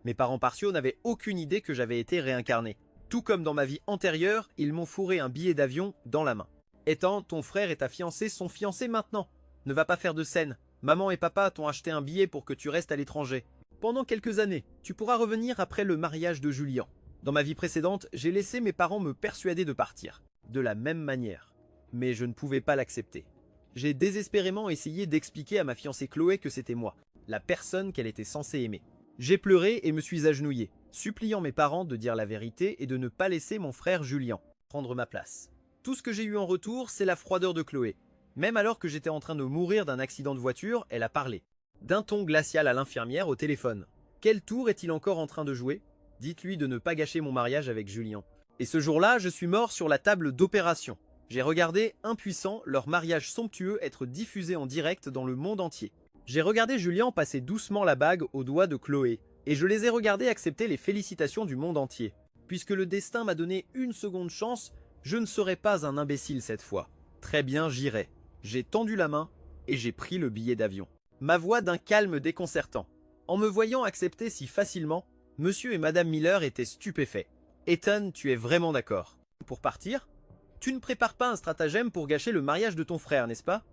Mes parents partiaux n'avaient aucune idée que j'avais été réincarné. Tout comme dans ma vie antérieure, ils m'ont fourré un billet d'avion dans la main. Ethan, ton frère et ta fiancée sont fiancés maintenant. Ne va pas faire de scène. Maman et papa t'ont acheté un billet pour que tu restes à l'étranger. Pendant quelques années, tu pourras revenir après le mariage de Julian. Dans ma vie précédente, j'ai laissé mes parents me persuader de partir. De la même manière. Mais je ne pouvais pas l'accepter. J'ai désespérément essayé d'expliquer à ma fiancée Chloé que c'était moi, la personne qu'elle était censée aimer. J'ai pleuré et me suis agenouillé, suppliant mes parents de dire la vérité et de ne pas laisser mon frère Julian prendre ma place. Tout ce que j'ai eu en retour, c'est la froideur de Chloé. Même alors que j'étais en train de mourir d'un accident de voiture, elle a parlé. D'un ton glacial à l'infirmière au téléphone. Quel tour est-il encore en train de jouer? Dites-lui de ne pas gâcher mon mariage avec Julian. Et ce jour-là, je suis mort sur la table d'opération. J'ai regardé, impuissant, leur mariage somptueux être diffusé en direct dans le monde entier. J'ai regardé Julian passer doucement la bague au doigt de Chloé, et je les ai regardés accepter les félicitations du monde entier. Puisque le destin m'a donné une seconde chance, je ne serai pas un imbécile cette fois. Très bien, j'irai. J'ai tendu la main, et j'ai pris le billet d'avion. Ma voix d'un calme déconcertant. En me voyant accepter si facilement, Monsieur et Madame Miller étaient stupéfaits. Ethan, tu es vraiment d'accord? Pour partir? Tu ne prépares pas un stratagème pour gâcher le mariage de ton frère, n'est-ce pas?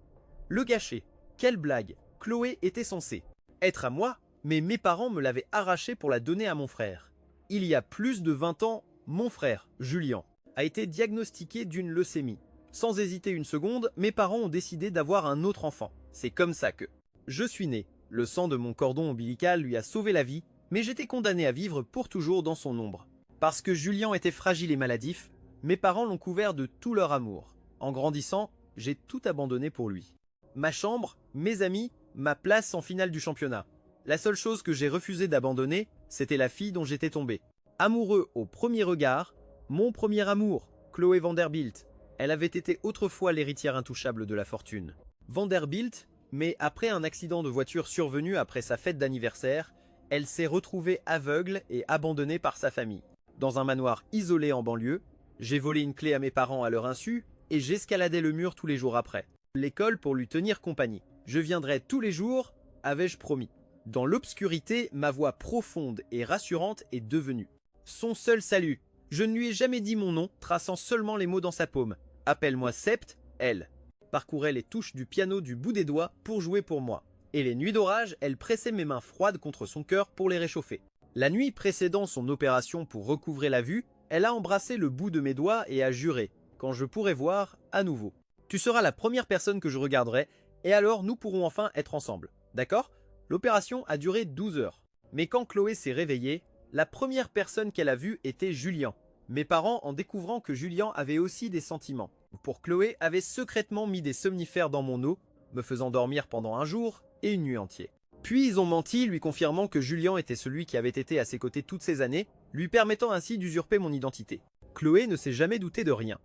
Le gâcher? Quelle blague! Chloé était censée être à moi, mais mes parents me l'avaient arrachée pour la donner à mon frère. Il y a plus de 20 ans, mon frère, Julian, a été diagnostiqué d'une leucémie. Sans hésiter une seconde, mes parents ont décidé d'avoir un autre enfant. C'est comme ça que je suis né. Le sang de mon cordon ombilical lui a sauvé la vie, mais j'étais condamné à vivre pour toujours dans son ombre. Parce que Julian était fragile et maladif, mes parents l'ont couvert de tout leur amour. En grandissant, j'ai tout abandonné pour lui. Ma chambre, mes amis, ma place en finale du championnat. La seule chose que j'ai refusé d'abandonner, c'était la fille dont j'étais tombé. Amoureux au premier regard, mon premier amour, Chloé Vanderbilt. Elle avait été autrefois l'héritière intouchable de la fortune. Vanderbilt, mais après un accident de voiture survenu après sa fête d'anniversaire, elle s'est retrouvée aveugle et abandonnée par sa famille. Dans un manoir isolé en banlieue, j'ai volé une clé à mes parents à leur insu et j'escaladais le mur tous les jours après. L'école pour lui tenir compagnie. Je viendrai tous les jours, avais-je promis. Dans l'obscurité, ma voix profonde et rassurante est devenue son seul salut. Je ne lui ai jamais dit mon nom, traçant seulement les mots dans sa paume. Appelle-moi Sept, elle. Parcourait les touches du piano du bout des doigts pour jouer pour moi. Et les nuits d'orage, elle pressait mes mains froides contre son cœur pour les réchauffer. La nuit précédant son opération pour recouvrer la vue, elle a embrassé le bout de mes doigts et a juré, quand je pourrai voir, à nouveau. Tu seras la première personne que je regarderai, et alors nous pourrons enfin être ensemble. D'accord? L'opération a duré 12 heures. Mais quand Chloé s'est réveillée, la première personne qu'elle a vue était Julian. Mes parents, en découvrant que Julian avait aussi des sentiments pour Chloé, avaient secrètement mis des somnifères dans mon eau, me faisant dormir pendant un jour et une nuit entière. Puis ils ont menti, lui confirmant que Julian était celui qui avait été à ses côtés toutes ces années, lui permettant ainsi d'usurper mon identité. Chloé ne s'est jamais doutée de rien.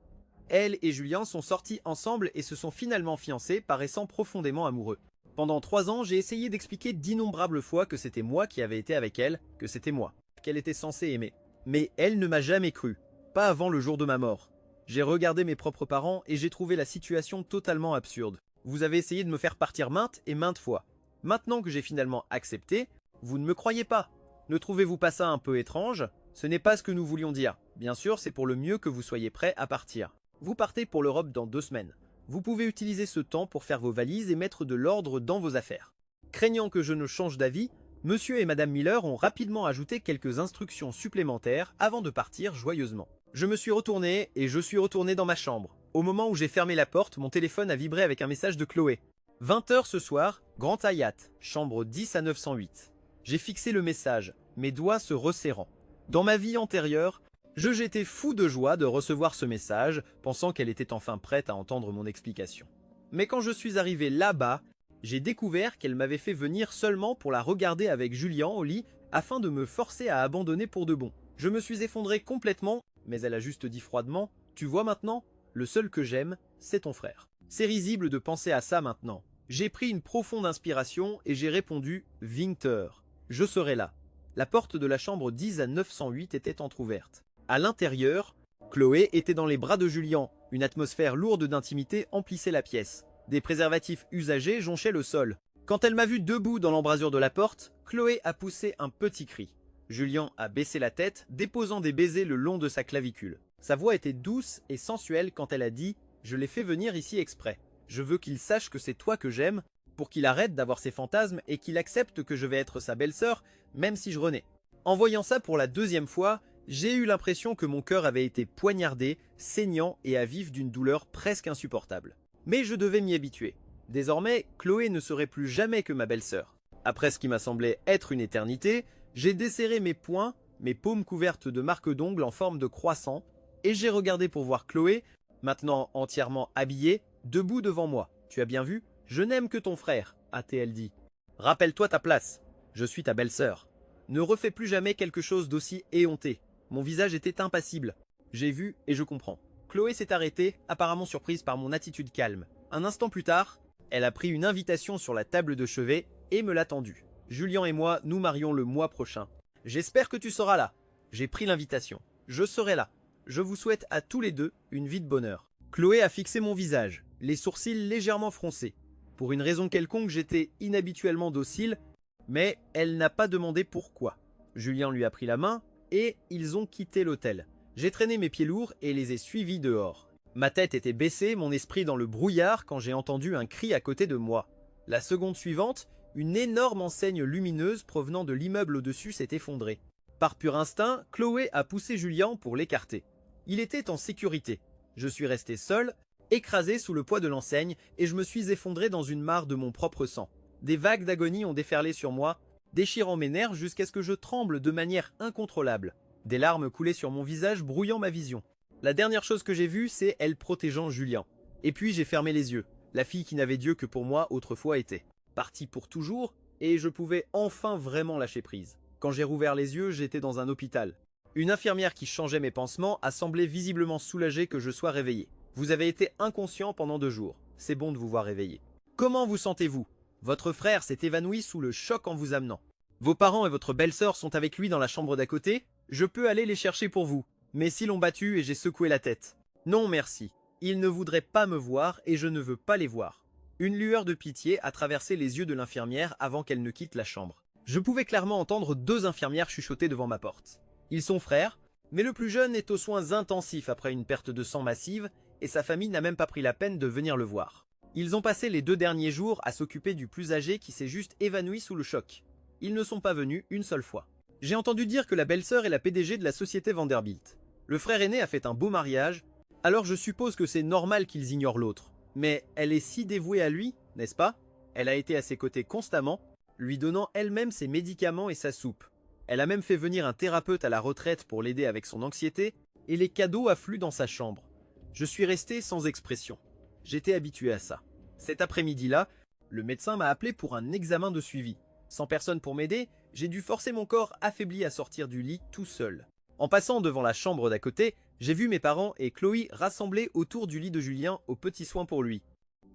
Elle et Julian sont sortis ensemble et se sont finalement fiancés, paraissant profondément amoureux. Pendant 3 ans, j'ai essayé d'expliquer d'innombrables fois que c'était moi qui avais été avec elle, que c'était moi, qu'elle était censée aimer. Mais elle ne m'a jamais cru, pas avant le jour de ma mort. J'ai regardé mes propres parents et j'ai trouvé la situation totalement absurde. Vous avez essayé de me faire partir maintes et maintes fois. Maintenant que j'ai finalement accepté, vous ne me croyez pas. Ne trouvez-vous pas ça un peu étrange? Ce n'est pas ce que nous voulions dire. Bien sûr, c'est pour le mieux que vous soyez prêts à partir. Vous partez pour l'Europe dans 2 semaines. Vous pouvez utiliser ce temps pour faire vos valises et mettre de l'ordre dans vos affaires. Craignant que je ne change d'avis, Monsieur et Madame Miller ont rapidement ajouté quelques instructions supplémentaires avant de partir joyeusement. Je me suis retourné et je suis retourné dans ma chambre. Au moment où j'ai fermé la porte, mon téléphone a vibré avec un message de Chloé. 20 h ce soir, Grand Hayat, chambre 10 à 908. J'ai fixé le message, mes doigts se resserrant. Dans ma vie antérieure, j'étais fou de joie de recevoir ce message, pensant qu'elle était enfin prête à entendre mon explication. Mais quand je suis arrivé là-bas, j'ai découvert qu'elle m'avait fait venir seulement pour la regarder avec Julian au lit afin de me forcer à abandonner pour de bon. Je me suis effondré complètement, mais elle a juste dit froidement « Tu vois maintenant, le seul que j'aime, c'est ton frère. » C'est risible de penser à ça maintenant. J'ai pris une profonde inspiration et j'ai répondu « Winter, je serai là. » La porte de la chambre 10 à 908 était entr'ouverte. À l'intérieur, Chloé était dans les bras de Julian. Une atmosphère lourde d'intimité emplissait la pièce. Des préservatifs usagés jonchaient le sol. Quand elle m'a vu debout dans l'embrasure de la porte, Chloé a poussé un petit cri. Julien a baissé la tête, déposant des baisers le long de sa clavicule. Sa voix était douce et sensuelle quand elle a dit « Je l'ai fait venir ici exprès. Je veux qu'il sache que c'est toi que j'aime, pour qu'il arrête d'avoir ses fantasmes et qu'il accepte que je vais être sa belle-sœur, même si je renais. » En voyant ça pour la deuxième fois, j'ai eu l'impression que mon cœur avait été poignardé, saignant et à vif d'une douleur presque insupportable. Mais je devais m'y habituer. Désormais, Chloé ne serait plus jamais que ma belle-sœur. Après ce qui m'a semblé être une éternité, j'ai desserré mes poings, mes paumes couvertes de marques d'ongles en forme de croissant, et j'ai regardé pour voir Chloé, maintenant entièrement habillée, debout devant moi. Tu as bien vu? Je n'aime que ton frère, a-t-elle dit. Rappelle-toi ta place. Je suis ta belle-sœur. Ne refais plus jamais quelque chose d'aussi éhonté. Mon visage était impassible. J'ai vu et je comprends. Chloé s'est arrêtée, apparemment surprise par mon attitude calme. Un instant plus tard, elle a pris une invitation sur la table de chevet et me l'a tendue. Julien et moi, nous marions le mois prochain. J'espère que tu seras là. J'ai pris l'invitation. Je serai là. Je vous souhaite à tous les deux une vie de bonheur. Chloé a fixé mon visage, les sourcils légèrement froncés. Pour une raison quelconque, j'étais inhabituellement docile, mais elle n'a pas demandé pourquoi. Julien lui a pris la main et ils ont quitté l'hôtel. J'ai traîné mes pieds lourds et les ai suivis dehors. Ma tête était baissée, mon esprit dans le brouillard quand j'ai entendu un cri à côté de moi. La seconde suivante, une énorme enseigne lumineuse provenant de l'immeuble au-dessus s'est effondrée. Par pur instinct, Chloé a poussé Julien pour l'écarter. Il était en sécurité. Je suis resté seul, écrasé sous le poids de l'enseigne, et je me suis effondré dans une mare de mon propre sang. Des vagues d'agonie ont déferlé sur moi, déchirant mes nerfs jusqu'à ce que je tremble de manière incontrôlable. Des larmes coulaient sur mon visage, brouillant ma vision. La dernière chose que j'ai vue, c'est elle protégeant Julien. Et puis j'ai fermé les yeux. La fille qui n'avait Dieu que pour moi autrefois était partie pour toujours, et je pouvais enfin vraiment lâcher prise. Quand j'ai rouvert les yeux, j'étais dans un hôpital. Une infirmière qui changeait mes pansements a semblé visiblement soulagée que je sois réveillé. Vous avez été inconscient pendant 2 jours. C'est bon de vous voir réveillé. Comment vous sentez-vous? Votre frère s'est évanoui sous le choc en vous amenant. Vos parents et votre belle-sœur sont avec lui dans la chambre d'à côté. Je peux aller les chercher pour vous. Mais s'ils l'ont battu et j'ai secoué la tête. Non merci. Ils ne voudraient pas me voir et je ne veux pas les voir. Une lueur de pitié a traversé les yeux de l'infirmière avant qu'elle ne quitte la chambre. Je pouvais clairement entendre 2 infirmières chuchoter devant ma porte. Ils sont frères, mais le plus jeune est aux soins intensifs après une perte de sang massive et sa famille n'a même pas pris la peine de venir le voir. Ils ont passé les 2 derniers jours à s'occuper du plus âgé qui s'est juste évanoui sous le choc. Ils ne sont pas venus une seule fois. J'ai entendu dire que la belle-sœur est la PDG de la société Vanderbilt. Le frère aîné a fait un beau mariage, alors je suppose que c'est normal qu'ils ignorent l'autre. Mais elle est si dévouée à lui, n'est-ce pas? Elle a été à ses côtés constamment, lui donnant elle-même ses médicaments et sa soupe. Elle a même fait venir un thérapeute à la retraite pour l'aider avec son anxiété, et les cadeaux affluent dans sa chambre. Je suis resté sans expression. J'étais habitué à ça. Cet après-midi-là, le médecin m'a appelé pour un examen de suivi. Sans personne pour m'aider, j'ai dû forcer mon corps affaibli à sortir du lit tout seul. En passant devant la chambre d'à côté, j'ai vu mes parents et Chloé rassemblés autour du lit de Julien aux petits soins pour lui.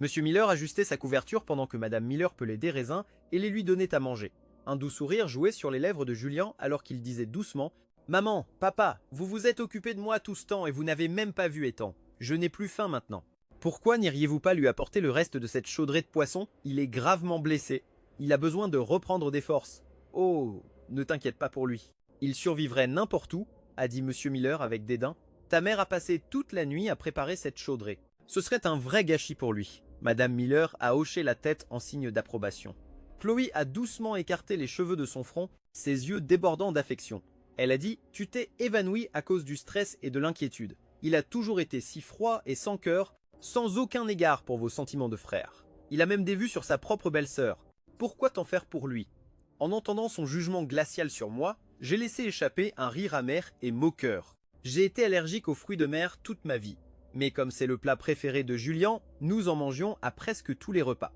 Monsieur Miller ajustait sa couverture pendant que Madame Miller pelait des raisins et les lui donnait à manger. Un doux sourire jouait sur les lèvres de Julien alors qu'il disait doucement « Maman, papa, vous vous êtes occupé de moi tout ce temps et vous n'avez même pas vu étant. Je n'ai plus faim maintenant. Pourquoi n'iriez-vous pas lui apporter le reste de cette chaudrée de poisson? Il est gravement blessé. Il a besoin de reprendre des forces. Oh, ne t'inquiète pas pour lui. Il survivrait n'importe où, a dit Monsieur Miller avec dédain. Ta mère a passé toute la nuit à préparer cette chaudrée. Ce serait un vrai gâchis pour lui. Madame Miller a hoché la tête en signe d'approbation. Chloé a doucement écarté les cheveux de son front, ses yeux débordant d'affection. Elle a dit « Tu t'es évanoui à cause du stress et de l'inquiétude. Il a toujours été si froid et sans cœur, sans aucun égard pour vos sentiments de frère. Il a même des vues sur sa propre belle-sœur. Pourquoi t'en faire pour lui ?» En entendant son jugement glacial sur moi, j'ai laissé échapper un rire amer et moqueur. J'ai été allergique aux fruits de mer toute ma vie. Mais comme c'est le plat préféré de Julien, nous en mangions à presque tous les repas.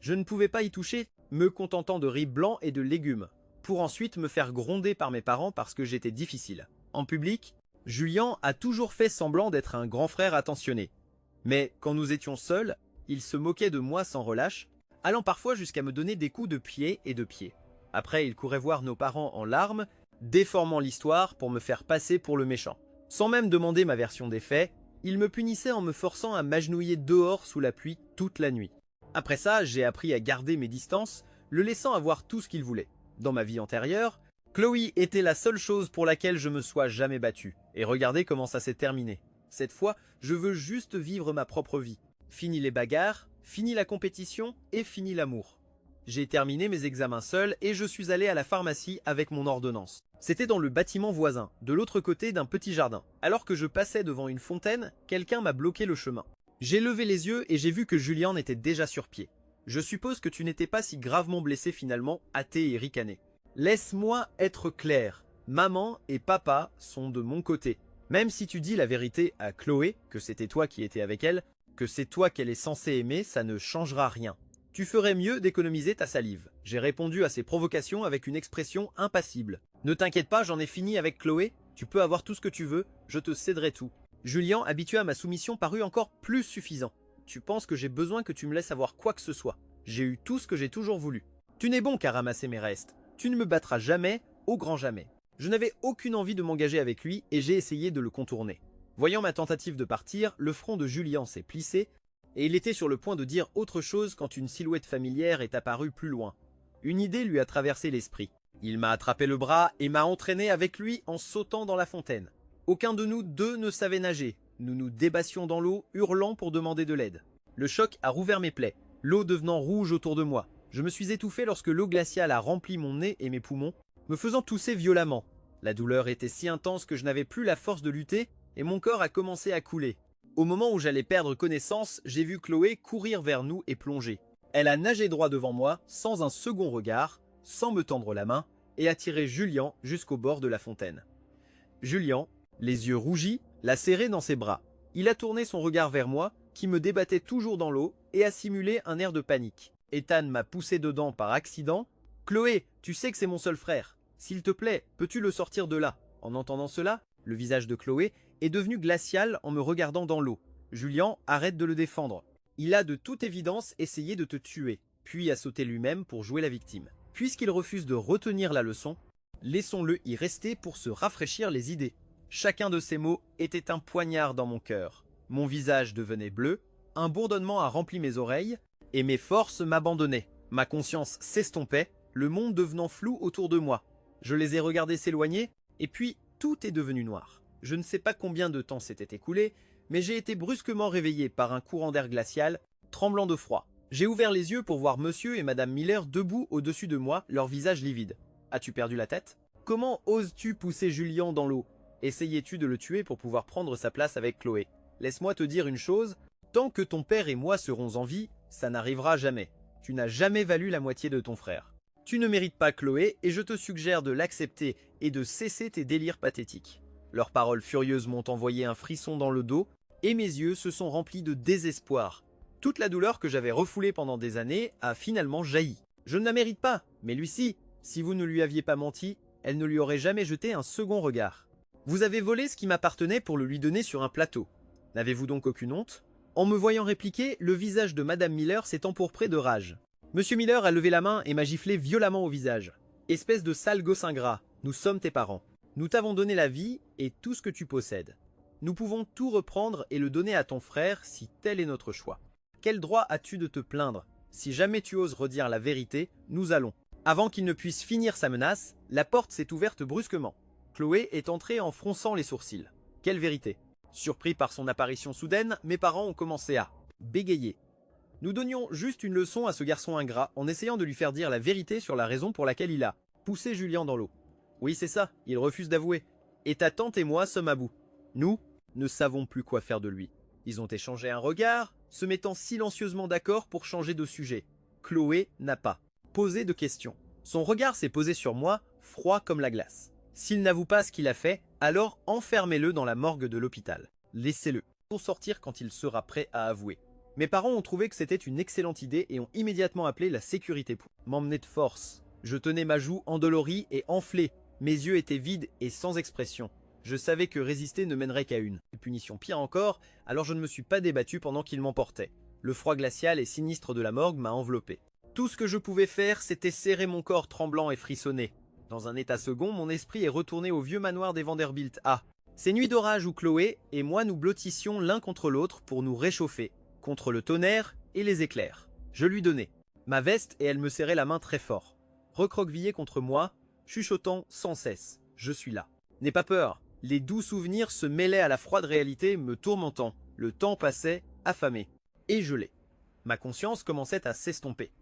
Je ne pouvais pas y toucher, me contentant de riz blanc et de légumes, pour ensuite me faire gronder par mes parents parce que j'étais difficile. En public, Julien a toujours fait semblant d'être un grand frère attentionné. Mais quand nous étions seuls, il se moquait de moi sans relâche, allant parfois jusqu'à me donner des coups de pied et de pied. Après, il courait voir nos parents en larmes, déformant l'histoire pour me faire passer pour le méchant. Sans même demander ma version des faits, il me punissait en me forçant à m'agenouiller dehors sous la pluie toute la nuit. Après ça, j'ai appris à garder mes distances, le laissant avoir tout ce qu'il voulait. Dans ma vie antérieure, Chloé était la seule chose pour laquelle je me sois jamais battu. Et regardez comment ça s'est terminé. Cette fois, je veux juste vivre ma propre vie. Fini les bagarres, fini la compétition et fini l'amour. J'ai terminé mes examens seul et je suis allé à la pharmacie avec mon ordonnance. C'était dans le bâtiment voisin, de l'autre côté d'un petit jardin. Alors que je passais devant une fontaine, quelqu'un m'a bloqué le chemin. J'ai levé les yeux et j'ai vu que Julian était déjà sur pied. Je suppose que tu n'étais pas si gravement blessé finalement, hâté et ricané. Laisse-moi être clair, maman et papa sont de mon côté. Même si tu dis la vérité à Chloé, que c'était toi qui étais avec elle, que c'est toi qu'elle est censée aimer, ça ne changera rien. Tu ferais mieux d'économiser ta salive. J'ai répondu à ses provocations avec une expression impassible. Ne t'inquiète pas, j'en ai fini avec Chloé, tu peux avoir tout ce que tu veux, je te céderai tout. Julian, habitué à ma soumission, parut encore plus suffisant. Tu penses que j'ai besoin que tu me laisses avoir quoi que ce soit. J'ai eu tout ce que j'ai toujours voulu. Tu n'es bon qu'à ramasser mes restes. Tu ne me battras jamais, au grand jamais. Je n'avais aucune envie de m'engager avec lui et j'ai essayé de le contourner. Voyant ma tentative de partir, le front de Julian s'est plissé et il était sur le point de dire autre chose quand une silhouette familière est apparue plus loin. Une idée lui a traversé l'esprit. Il m'a attrapé le bras et m'a entraîné avec lui en sautant dans la fontaine. Aucun de nous deux ne savait nager. Nous nous débattions dans l'eau, hurlant pour demander de l'aide. Le choc a rouvert mes plaies, l'eau devenant rouge autour de moi. Je me suis étouffé lorsque l'eau glaciale a rempli mon nez et mes poumons, me faisant tousser violemment. La douleur était si intense que je n'avais plus la force de lutter et mon corps a commencé à couler. Au moment où j'allais perdre connaissance, j'ai vu Chloé courir vers nous et plonger. Elle a nagé droit devant moi, sans un second regard, sans me tendre la main, et a tiré Julian jusqu'au bord de la fontaine. Julian, les yeux rougis, l'a serré dans ses bras. Il a tourné son regard vers moi, qui me débattait toujours dans l'eau, et a simulé un air de panique. Ethan m'a poussé dedans par accident. « Chloé, tu sais que c'est mon seul frère. S'il te plaît, peux-tu le sortir de là ?» En entendant cela, le visage de Chloé est devenu glacial en me regardant dans l'eau. « Julian, arrête de le défendre. Il a de toute évidence essayé de te tuer, puis a sauté lui-même pour jouer la victime. Puisqu'il refuse de retenir la leçon, laissons-le y rester pour se rafraîchir les idées. » Chacun de ces mots était un poignard dans mon cœur. Mon visage devenait bleu, un bourdonnement a rempli mes oreilles, et mes forces m'abandonnaient. Ma conscience s'estompait, le monde devenant flou autour de moi. Je les ai regardés s'éloigner, et puis tout est devenu noir. Je ne sais pas combien de temps s'était écoulé, mais j'ai été brusquement réveillé par un courant d'air glacial, tremblant de froid. J'ai ouvert les yeux pour voir monsieur et madame Miller debout au-dessus de moi, leur visage livide. As-tu perdu la tête? Comment oses-tu pousser Julian dans l'eau? Essayais-tu de le tuer pour pouvoir prendre sa place avec Chloé? Laisse-moi te dire une chose, tant que ton père et moi serons en vie, ça n'arrivera jamais. Tu n'as jamais valu la moitié de ton frère. Tu ne mérites pas Chloé et je te suggère de l'accepter et de cesser tes délires pathétiques. Leurs paroles furieuses m'ont envoyé un frisson dans le dos et mes yeux se sont remplis de désespoir. Toute la douleur que j'avais refoulée pendant des années a finalement jailli. Je ne la mérite pas, mais Lucie, si vous ne lui aviez pas menti, elle ne lui aurait jamais jeté un second regard. Vous avez volé ce qui m'appartenait pour le lui donner sur un plateau. N'avez-vous donc aucune honte? En me voyant répliquer, le visage de Madame Miller s'est empourpré de rage. Monsieur Miller a levé la main et m'a giflé violemment au visage. Espèce de sale gosse ingrat, nous sommes tes parents. Nous t'avons donné la vie et tout ce que tu possèdes. Nous pouvons tout reprendre et le donner à ton frère si tel est notre choix. Quel droit as-tu de te plaindre? Si jamais tu oses redire la vérité, nous allons. Avant qu'il ne puisse finir sa menace, la porte s'est ouverte brusquement. Chloé est entrée en fronçant les sourcils. Quelle vérité? Surpris par son apparition soudaine, mes parents ont commencé à bégayer. Nous donnions juste une leçon à ce garçon ingrat en essayant de lui faire dire la vérité sur la raison pour laquelle il a poussé Julian dans l'eau. Oui, c'est ça, il refuse d'avouer. Et ta tante et moi sommes à bout. Nous ne savons plus quoi faire de lui. Ils ont échangé un regard, se mettant silencieusement d'accord pour changer de sujet. Chloé n'a pas posé de questions. Son regard s'est posé sur moi, froid comme la glace. S'il n'avoue pas ce qu'il a fait, alors enfermez-le dans la morgue de l'hôpital. Laissez-le pour sortir quand il sera prêt à avouer. Mes parents ont trouvé que c'était une excellente idée et ont immédiatement appelé la sécurité pour m'emmener de force. Je tenais ma joue endolorie et enflée. Mes yeux étaient vides et sans expression. Je savais que résister ne mènerait qu'à une punition pire encore, alors je ne me suis pas débattu pendant qu'il m'emportait. Le froid glacial et sinistre de la morgue m'a enveloppé. Tout ce que je pouvais faire, c'était serrer mon corps tremblant et frissonner. Dans un état second, mon esprit est retourné au vieux manoir des Vanderbilt A. Ces nuits d'orage où Chloé et moi nous blottissions l'un contre l'autre pour nous réchauffer, contre le tonnerre et les éclairs. Je lui donnais ma veste et elle me serrait la main très fort. Recroquevillée contre moi, chuchotant sans cesse. Je suis là. N'aie pas peur. Les doux souvenirs se mêlaient à la froide réalité, me tourmentant. Le temps passait, affamé. Et gelé. Ma conscience commençait à s'estomper.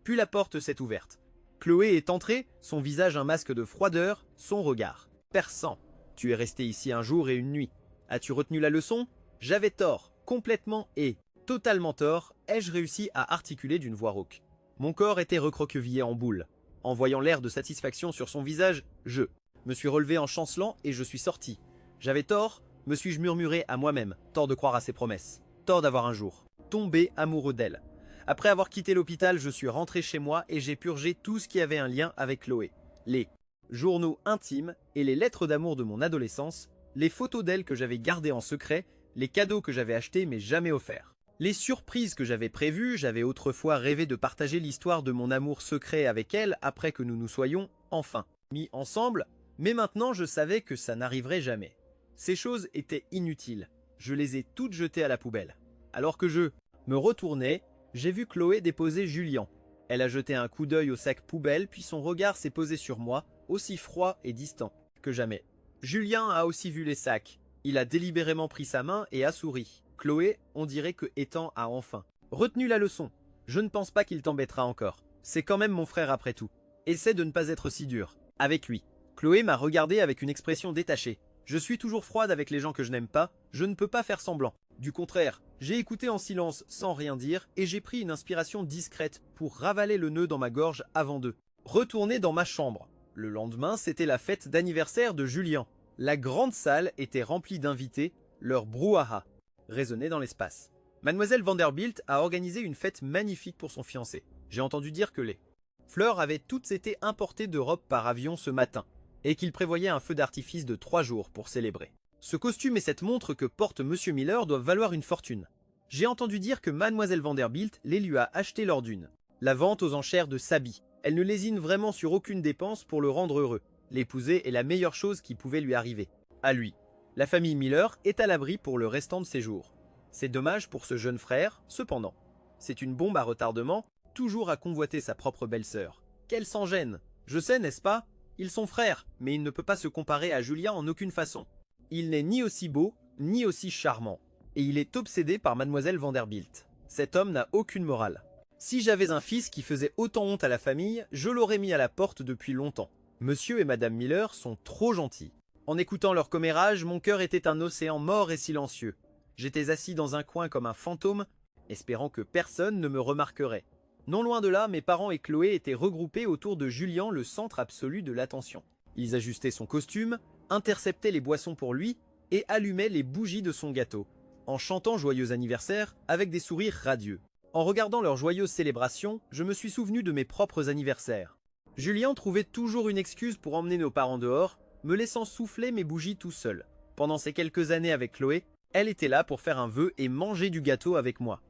Puis la porte s'est ouverte. Chloé est entrée, son visage un masque de froideur, son regard perçant. Tu es resté ici un jour et une nuit. As-tu retenu la leçon? J'avais tort, complètement et totalement tort, ai-je réussi à articuler d'une voix rauque. Mon corps était recroquevillé en boule. En voyant l'air de satisfaction sur son visage, je me suis relevé en chancelant et je suis sorti. J'avais tort, me suis-je murmuré à moi-même, tort de croire à ses promesses, tort d'avoir un jour tombé amoureux d'elle. Après avoir quitté l'hôpital, je suis rentré chez moi et j'ai purgé tout ce qui avait un lien avec Chloé. Les journaux intimes et les lettres d'amour de mon adolescence, les photos d'elle que j'avais gardées en secret, les cadeaux que j'avais achetés mais jamais offerts. Les surprises que j'avais prévues, j'avais autrefois rêvé de partager l'histoire de mon amour secret avec elle après que nous nous soyons, enfin, mis ensemble, mais maintenant je savais que ça n'arriverait jamais. Ces choses étaient inutiles, je les ai toutes jetées à la poubelle. Alors que je me retournais, j'ai vu Chloé déposer Julien. Elle a jeté un coup d'œil au sac poubelle, puis son regard s'est posé sur moi, aussi froid et distant que jamais. Julien a aussi vu les sacs. Il a délibérément pris sa main et a souri. Chloé, on dirait que Ethan a enfin retenu la leçon. Je ne pense pas qu'il t'embêtera encore. C'est quand même mon frère après tout. Essaie de ne pas être si dur avec lui. Chloé m'a regardé avec une expression détachée. Je suis toujours froide avec les gens que je n'aime pas, je ne peux pas faire semblant. Du contraire, j'ai écouté en silence sans rien dire et j'ai pris une inspiration discrète pour ravaler le nœud dans ma gorge avant de retourner dans ma chambre. Le lendemain, c'était la fête d'anniversaire de Julien. La grande salle était remplie d'invités, leur brouhaha résonnait dans l'espace. Mademoiselle Vanderbilt a organisé une fête magnifique pour son fiancé. J'ai entendu dire que les fleurs avaient toutes été importées d'Europe par avion ce matin et qu'il prévoyait un feu d'artifice de 3 jours pour célébrer. Ce costume et cette montre que porte Monsieur Miller doivent valoir une fortune. J'ai entendu dire que Mademoiselle Vanderbilt les lui a achetés lors d'une la vente aux enchères de Sabi. Elle ne lésine vraiment sur aucune dépense pour le rendre heureux. L'épouser est la meilleure chose qui pouvait lui arriver. À lui. La famille Miller est à l'abri pour le restant de ses jours. C'est dommage pour ce jeune frère, cependant. C'est une bombe à retardement, toujours à convoiter sa propre belle-sœur. Qu'elle s'en gêne. Je sais, n'est-ce pas? Ils sont frères, mais il ne peut pas se comparer à Julien en aucune façon. Il n'est ni aussi beau, ni aussi charmant. Et il est obsédé par Mademoiselle Vanderbilt. Cet homme n'a aucune morale. Si j'avais un fils qui faisait autant honte à la famille, je l'aurais mis à la porte depuis longtemps. Monsieur et Madame Miller sont trop gentils. En écoutant leur commérage, mon cœur était un océan mort et silencieux. J'étais assis dans un coin comme un fantôme, espérant que personne ne me remarquerait. Non loin de là, mes parents et Chloé étaient regroupés autour de Julien, le centre absolu de l'attention. Ils ajustaient son costume, interceptaient les boissons pour lui et allumaient les bougies de son gâteau, en chantant joyeux anniversaire avec des sourires radieux. En regardant leurs joyeuses célébrations, je me suis souvenu de mes propres anniversaires. Julien trouvait toujours une excuse pour emmener nos parents dehors, me laissant souffler mes bougies tout seul. Pendant ces quelques années avec Chloé, elle était là pour faire un vœu et manger du gâteau avec moi.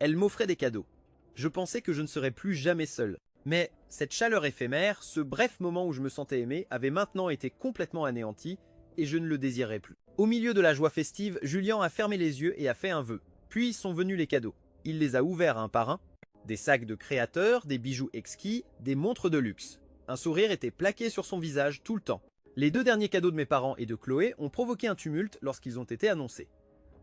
Elle m'offrait des cadeaux. Je pensais que je ne serais plus jamais seul. Mais cette chaleur éphémère, ce bref moment où je me sentais aimé, avait maintenant été complètement anéanti et je ne le désirais plus. Au milieu de la joie festive, Julien a fermé les yeux et a fait un vœu. Puis sont venus les cadeaux. Il les a ouverts un par un. Des sacs de créateurs, des bijoux exquis, des montres de luxe. Un sourire était plaqué sur son visage tout le temps. Les 2 derniers cadeaux de mes parents et de Chloé ont provoqué un tumulte lorsqu'ils ont été annoncés.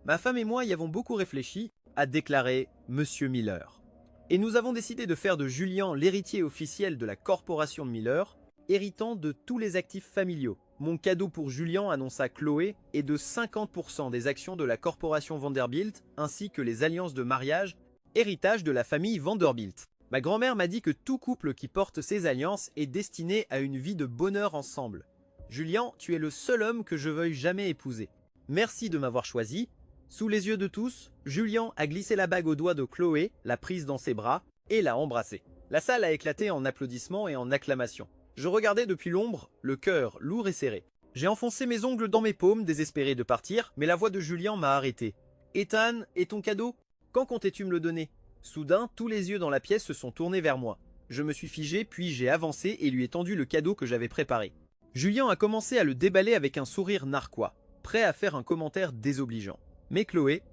Ma femme et moi y avons beaucoup réfléchi, a déclaré Monsieur Miller. Et nous avons décidé de faire de Julien l'héritier officiel de la corporation Miller, héritant de tous les actifs familiaux. Mon cadeau pour Julien, annonça Chloé, est de 50% des actions de la corporation Vanderbilt, ainsi que les alliances de mariage, héritage de la famille Vanderbilt. Ma grand-mère m'a dit que tout couple qui porte ces alliances est destiné à une vie de bonheur ensemble. Julien, tu es le seul homme que je veuille jamais épouser. Merci de m'avoir choisi. Sous les yeux de tous, Julien a glissé la bague au doigt de Chloé, l'a prise dans ses bras et l'a embrassée. La salle a éclaté en applaudissements et en acclamations. Je regardais depuis l'ombre, le cœur lourd et serré. J'ai enfoncé mes ongles dans mes paumes, désespéré de partir, mais la voix de Julien m'a arrêté. « Ethan, et ton cadeau? Quand comptais-tu me le donner ?» Soudain, tous les yeux dans la pièce se sont tournés vers moi. Je me suis figé, puis j'ai avancé et lui ai tendu le cadeau que j'avais préparé. Julien a commencé à le déballer avec un sourire narquois, prêt à faire un commentaire désobligeant. Mais Chloé,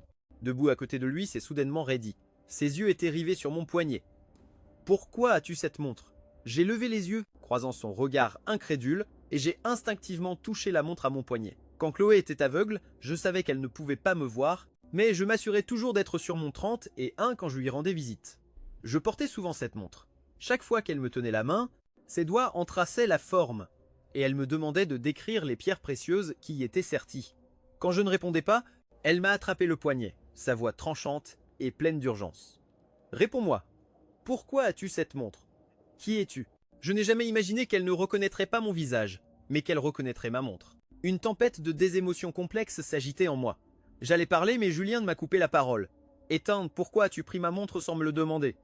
debout à côté de lui, s'est soudainement raidie. Ses yeux étaient rivés sur mon poignet. « Pourquoi as-tu cette montre ?» J'ai levé les yeux, croisant son regard incrédule, et j'ai instinctivement touché la montre à mon poignet. Quand Chloé était aveugle, je savais qu'elle ne pouvait pas me voir, mais je m'assurais toujours d'être sur mon 30 et 1 quand je lui rendais visite. Je portais souvent cette montre. Chaque fois qu'elle me tenait la main, ses doigts en traçaient la forme, et elle me demandait de décrire les pierres précieuses qui y étaient serties. Quand je ne répondais pas, elle m'a attrapé le poignet, sa voix tranchante et pleine d'urgence. « Réponds-moi, pourquoi as-tu cette montre? Qui es-tu » Je n'ai jamais imaginé qu'elle ne reconnaîtrait pas mon visage, mais qu'elle reconnaîtrait ma montre. Une tempête de désémotions complexes s'agitait en moi. J'allais parler, mais Julien m'a coupé la parole. « Ethan, pourquoi as-tu pris ma montre sans me le demander ?»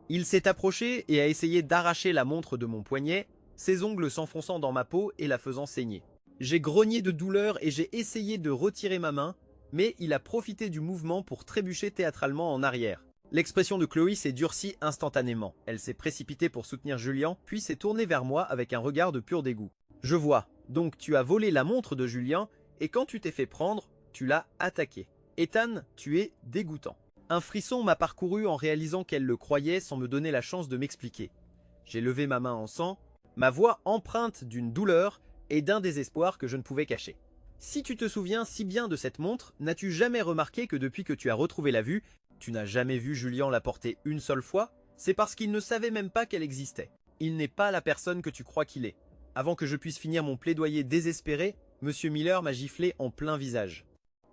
Il s'est approché et a essayé d'arracher la montre de mon poignet, ses ongles s'enfonçant dans ma peau et la faisant saigner. J'ai grogné de douleur et j'ai essayé de retirer ma main, mais il a profité du mouvement pour trébucher théâtralement en arrière. L'expression de Chloé s'est durcie instantanément. Elle s'est précipitée pour soutenir Julien, puis s'est tournée vers moi avec un regard de pur dégoût. « Je vois, donc tu as volé la montre de Julien, et quand tu t'es fait prendre, tu l'as attaqué. Ethan, tu es dégoûtant. » Un frisson m'a parcouru en réalisant qu'elle le croyait sans me donner la chance de m'expliquer. J'ai levé ma main en sang, ma voix empreinte d'une douleur et d'un désespoir que je ne pouvais cacher. « Si tu te souviens si bien de cette montre, n'as-tu jamais remarqué que depuis que tu as retrouvé la vue, tu n'as jamais vu Julien la porter une seule fois? C'est parce qu'il ne savait même pas qu'elle existait. Il n'est pas la personne que tu crois qu'il est. » Avant que je puisse finir mon plaidoyer désespéré, M. Miller m'a giflé en plein visage.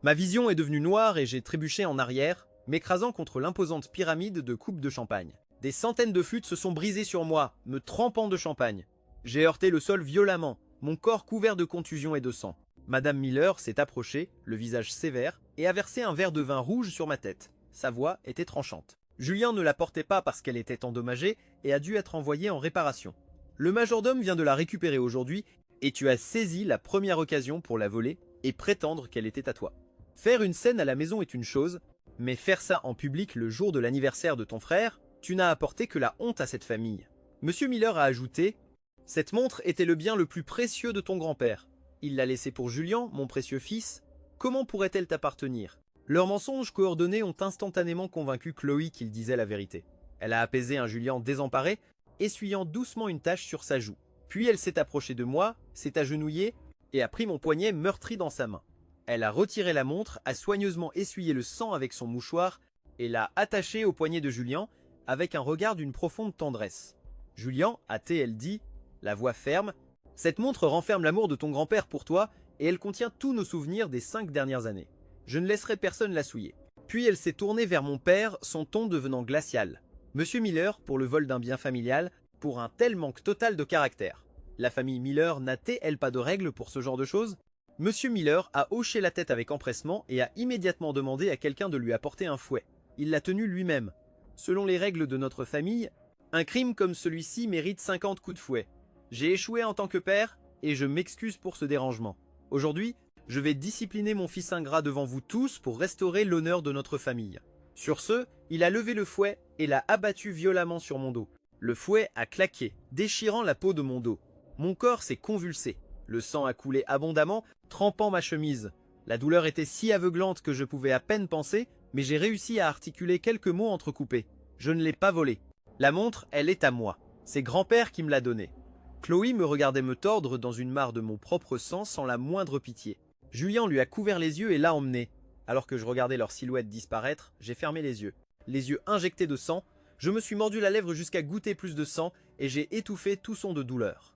Ma vision est devenue noire et j'ai trébuché en arrière, m'écrasant contre l'imposante pyramide de coupes de champagne. Des centaines de flûtes se sont brisées sur moi, me trempant de champagne. J'ai heurté le sol violemment, mon corps couvert de contusions et de sang. Madame Miller s'est approchée, le visage sévère, et a versé un verre de vin rouge sur ma tête. Sa voix était tranchante. Julien ne la portait pas parce qu'elle était endommagée et a dû être envoyée en réparation. Le majordome vient de la récupérer aujourd'hui et tu as saisi la première occasion pour la voler et prétendre qu'elle était à toi. Faire une scène à la maison est une chose, mais faire ça en public le jour de l'anniversaire de ton frère, tu n'as apporté que la honte à cette famille. Monsieur Miller a ajouté « Cette montre était le bien le plus précieux de ton grand-père. Il l'a laissée pour Julien, mon précieux fils. Comment pourrait-elle t'appartenir ?» Leurs mensonges coordonnés ont instantanément convaincu Chloé qu'il disait la vérité. Elle a apaisé un Julien désemparé, essuyant doucement une tache sur sa joue. Puis elle s'est approchée de moi, s'est agenouillée et a pris mon poignet meurtri dans sa main. Elle a retiré la montre, a soigneusement essuyé le sang avec son mouchoir et l'a attaché au poignet de Julien avec un regard d'une profonde tendresse. Julien, a-t-elle dit, la voix ferme, « Cette montre renferme l'amour de ton grand-père pour toi et elle contient tous nos souvenirs des 5 dernières années. Je ne laisserai personne la souiller. » Puis elle s'est tournée vers mon père, son ton devenant glacial. « Monsieur Miller, pour le vol d'un bien familial, pour un tel manque total de caractère. La famille Miller n'a-t-elle pas de règles pour ce genre de choses ?» Monsieur Miller a hoché la tête avec empressement et a immédiatement demandé à quelqu'un de lui apporter un fouet. Il l'a tenu lui-même. Selon les règles de notre famille, un crime comme celui-ci mérite 50 coups de fouet. J'ai échoué en tant que père et je m'excuse pour ce dérangement. Aujourd'hui, je vais discipliner mon fils ingrat devant vous tous pour restaurer l'honneur de notre famille. Sur ce, il a levé le fouet et l'a abattu violemment sur mon dos. Le fouet a claqué, déchirant la peau de mon dos. Mon corps s'est convulsé. Le sang a coulé abondamment, trempant ma chemise. La douleur était si aveuglante que je pouvais à peine penser, mais j'ai réussi à articuler quelques mots entrecoupés. Je ne l'ai pas volée. La montre, elle est à moi. C'est grand-père qui me l'a donnée. Chloé me regardait me tordre dans une mare de mon propre sang sans la moindre pitié. Julien lui a couvert les yeux et l'a emmené. Alors que je regardais leur silhouette disparaître, j'ai fermé les yeux injectés de sang. Je me suis mordu la lèvre jusqu'à goûter plus de sang et j'ai étouffé tout son de douleur.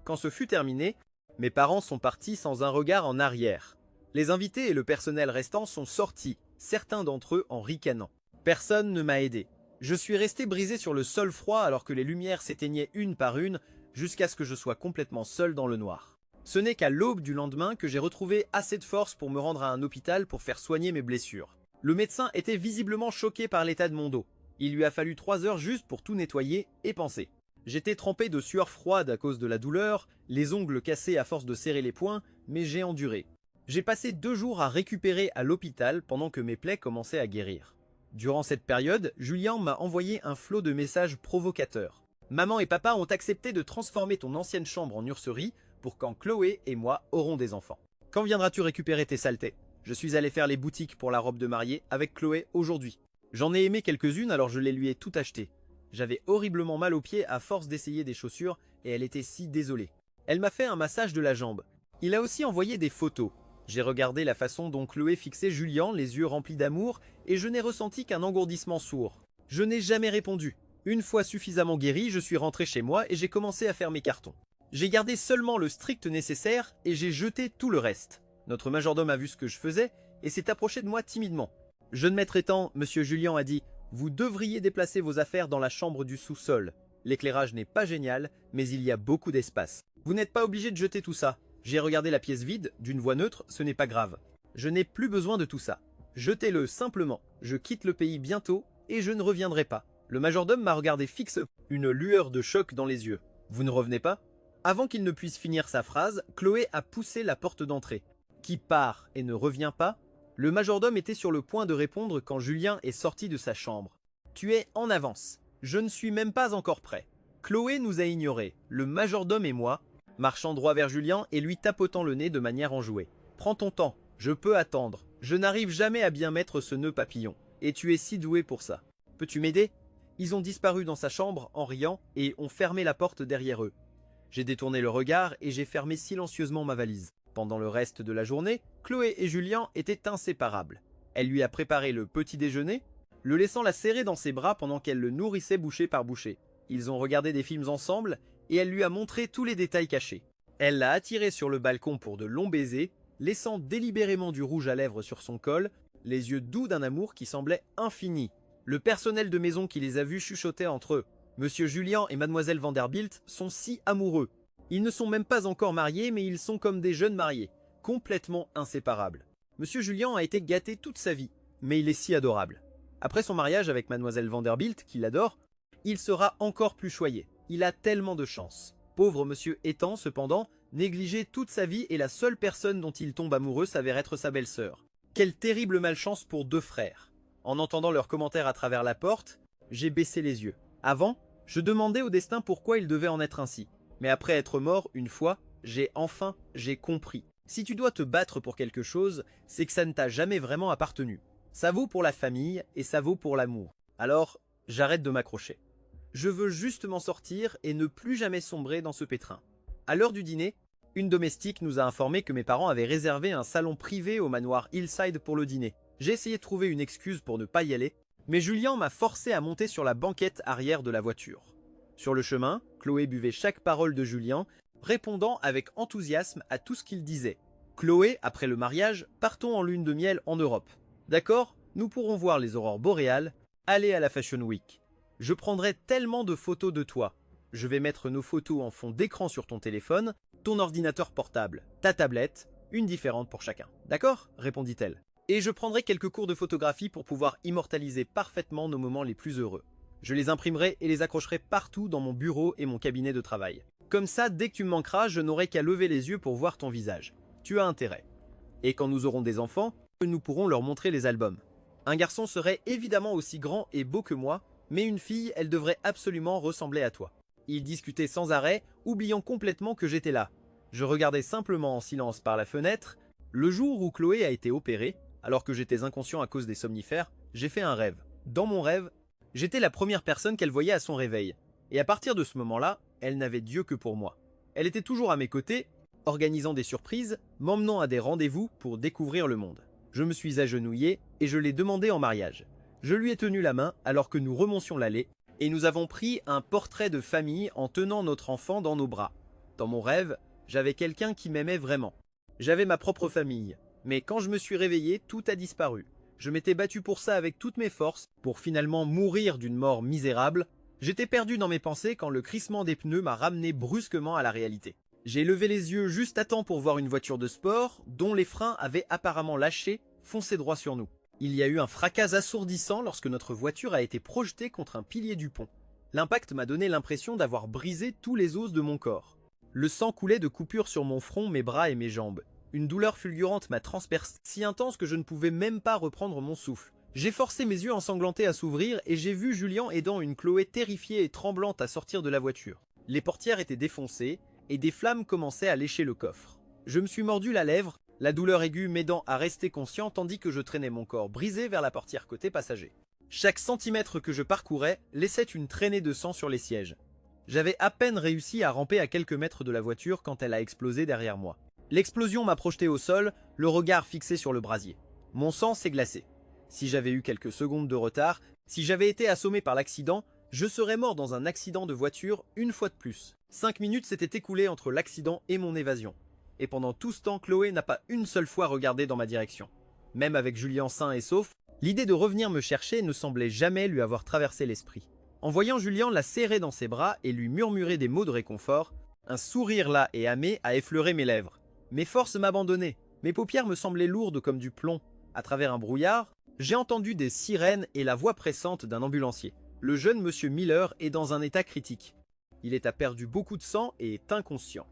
Quand ce fut terminé, mes parents sont partis sans un regard en arrière. Les invités et le personnel restant sont sortis, certains d'entre eux en ricanant. Personne ne m'a aidé. Je suis resté brisé sur le sol froid alors que les lumières s'éteignaient une par une jusqu'à ce que je sois complètement seul dans le noir. Ce n'est qu'à l'aube du lendemain que j'ai retrouvé assez de force pour me rendre à un hôpital pour faire soigner mes blessures. Le médecin était visiblement choqué par l'état de mon dos. Il lui a fallu 3 heures juste pour tout nettoyer et panser. J'étais trempé de sueur froide à cause de la douleur, les ongles cassés à force de serrer les poings, mais j'ai enduré. J'ai passé 2 jours à récupérer à l'hôpital pendant que mes plaies commençaient à guérir. Durant cette période, Julien m'a envoyé un flot de messages provocateurs. Maman et papa ont accepté de transformer ton ancienne chambre en nurserie pour quand Chloé et moi aurons des enfants. Quand viendras-tu récupérer tes saletés? Je suis allé faire les boutiques pour la robe de mariée avec Chloé aujourd'hui. J'en ai aimé quelques-unes alors je les lui ai tout achetées. J'avais horriblement mal aux pieds à force d'essayer des chaussures et elle était si désolée. Elle m'a fait un massage de la jambe. Il a aussi envoyé des photos. J'ai regardé la façon dont Chloé fixait Julian, les yeux remplis d'amour, et je n'ai ressenti qu'un engourdissement sourd. Je n'ai jamais répondu. Une fois suffisamment guéri, je suis rentré chez moi et j'ai commencé à faire mes cartons. J'ai gardé seulement le strict nécessaire et j'ai jeté tout le reste. Notre majordome a vu ce que je faisais et s'est approché de moi timidement. Jeune maître étant, monsieur Julian a dit « Vous devriez déplacer vos affaires dans la chambre du sous-sol. L'éclairage n'est pas génial, mais il y a beaucoup d'espace. Vous n'êtes pas obligé de jeter tout ça. J'ai regardé la pièce vide, d'une voix neutre, ce n'est pas grave. Je n'ai plus besoin de tout ça. Jetez-le simplement. Je quitte le pays bientôt et je ne reviendrai pas. » Le majordome m'a regardé fixe, une lueur de choc dans les yeux. « Vous ne revenez pas ?» Avant qu'il ne puisse finir sa phrase, Chloé a poussé la porte d'entrée. Qui part et ne revient pas? Le majordome était sur le point de répondre quand Julien est sorti de sa chambre. « Tu es en avance. Je ne suis même pas encore prêt. » Chloé nous a ignorés, le majordome et moi, marchant droit vers Julien et lui tapotant le nez de manière enjouée. « Prends ton temps, je peux attendre. Je n'arrive jamais à bien mettre ce nœud papillon. Et tu es si doué pour ça. Peux-tu m'aider ?» Ils ont disparu dans sa chambre en riant et ont fermé la porte derrière eux. J'ai détourné le regard et j'ai fermé silencieusement ma valise. Pendant le reste de la journée, Chloé et Julien étaient inséparables. Elle lui a préparé le petit déjeuner, le laissant la serrer dans ses bras pendant qu'elle le nourrissait bouchée par bouchée. Ils ont regardé des films ensemble et elle lui a montré tous les détails cachés. Elle l'a attiré sur le balcon pour de longs baisers, laissant délibérément du rouge à lèvres sur son col, les yeux doux d'un amour qui semblait infini. Le personnel de maison qui les a vus chuchotait entre eux. Monsieur Julien et mademoiselle Vanderbilt sont si amoureux. Ils ne sont même pas encore mariés, mais ils sont comme des jeunes mariés, complètement inséparables. Monsieur Julien a été gâté toute sa vie, mais il est si adorable. Après son mariage avec mademoiselle Vanderbilt, qu'il adore, il sera encore plus choyé. Il a tellement de chance. Pauvre monsieur étant, cependant, négligé toute sa vie et la seule personne dont il tombe amoureux s'avère être sa belle-sœur. Quelle terrible malchance pour deux frères. En entendant leurs commentaires à travers la porte, j'ai baissé les yeux. Avant, je demandais au destin pourquoi il devait en être ainsi. Mais après être mort une fois, j'ai compris. Si tu dois te battre pour quelque chose, c'est que ça ne t'a jamais vraiment appartenu. Ça vaut pour la famille et ça vaut pour l'amour. Alors, j'arrête de m'accrocher. Je veux juste m'en sortir et ne plus jamais sombrer dans ce pétrin. À l'heure du dîner, une domestique nous a informé que mes parents avaient réservé un salon privé au manoir Hillside pour le dîner. J'ai essayé de trouver une excuse pour ne pas y aller, mais Julien m'a forcé à monter sur la banquette arrière de la voiture. Sur le chemin, Chloé buvait chaque parole de Julien, répondant avec enthousiasme à tout ce qu'il disait. Chloé, après le mariage, partons en lune de miel en Europe. D'accord, nous pourrons voir les aurores boréales, aller à la Fashion Week. Je prendrai tellement de photos de toi. Je vais mettre nos photos en fond d'écran sur ton téléphone, ton ordinateur portable, ta tablette, une différente pour chacun. D'accord, répondit-elle. Et je prendrai quelques cours de photographie pour pouvoir immortaliser parfaitement nos moments les plus heureux. Je les imprimerai et les accrocherai partout dans mon bureau et mon cabinet de travail. Comme ça, dès que tu me manqueras, je n'aurai qu'à lever les yeux pour voir ton visage. Tu as intérêt. Et quand nous aurons des enfants, nous pourrons leur montrer les albums. Un garçon serait évidemment aussi grand et beau que moi, mais une fille, elle devrait absolument ressembler à toi. Ils discutaient sans arrêt, oubliant complètement que j'étais là. Je regardais simplement en silence par la fenêtre. Le jour où Chloé a été opérée, alors que j'étais inconscient à cause des somnifères, j'ai fait un rêve. Dans mon rêve, j'étais la première personne qu'elle voyait à son réveil. Et à partir de ce moment-là, elle n'avait Dieu que pour moi. Elle était toujours à mes côtés, organisant des surprises, m'emmenant à des rendez-vous pour découvrir le monde. Je me suis agenouillé et je l'ai demandé en mariage. Je lui ai tenu la main alors que nous remontions l'allée et nous avons pris un portrait de famille en tenant notre enfant dans nos bras. Dans mon rêve, j'avais quelqu'un qui m'aimait vraiment. J'avais ma propre famille. Mais quand je me suis réveillé, tout a disparu. Je m'étais battu pour ça avec toutes mes forces, pour finalement mourir d'une mort misérable. J'étais perdu dans mes pensées quand le crissement des pneus m'a ramené brusquement à la réalité. J'ai levé les yeux juste à temps pour voir une voiture de sport, dont les freins avaient apparemment lâché, foncé droit sur nous. Il y a eu un fracas assourdissant lorsque notre voiture a été projetée contre un pilier du pont. L'impact m'a donné l'impression d'avoir brisé tous les os de mon corps. Le sang coulait de coupures sur mon front, mes bras et mes jambes. Une douleur fulgurante m'a transpercé, si intense que je ne pouvais même pas reprendre mon souffle. J'ai forcé mes yeux ensanglantés à s'ouvrir et j'ai vu Julien aidant une Chloé terrifiée et tremblante à sortir de la voiture. Les portières étaient défoncées et des flammes commençaient à lécher le coffre. Je me suis mordu la lèvre, la douleur aiguë m'aidant à rester conscient tandis que je traînais mon corps brisé vers la portière côté passager. Chaque centimètre que je parcourais laissait une traînée de sang sur les sièges. J'avais à peine réussi à ramper à quelques mètres de la voiture quand elle a explosé derrière moi. L'explosion m'a projeté au sol, le regard fixé sur le brasier. Mon sang s'est glacé. Si j'avais eu quelques secondes de retard, si j'avais été assommé par l'accident, je serais mort dans un accident de voiture une fois de plus. 5 minutes s'étaient écoulées entre l'accident et mon évasion. Et pendant tout ce temps, Chloé n'a pas une seule fois regardé dans ma direction. Même avec Julien sain et sauf, l'idée de revenir me chercher ne semblait jamais lui avoir traversé l'esprit. En voyant Julien la serrer dans ses bras et lui murmurer des mots de réconfort, un sourire las et amé a effleuré mes lèvres. Mes forces m'abandonnaient, mes paupières me semblaient lourdes comme du plomb. À travers un brouillard, j'ai entendu des sirènes et la voix pressante d'un ambulancier. Le jeune monsieur Miller est dans un état critique. Il a perdu beaucoup de sang et est inconscient.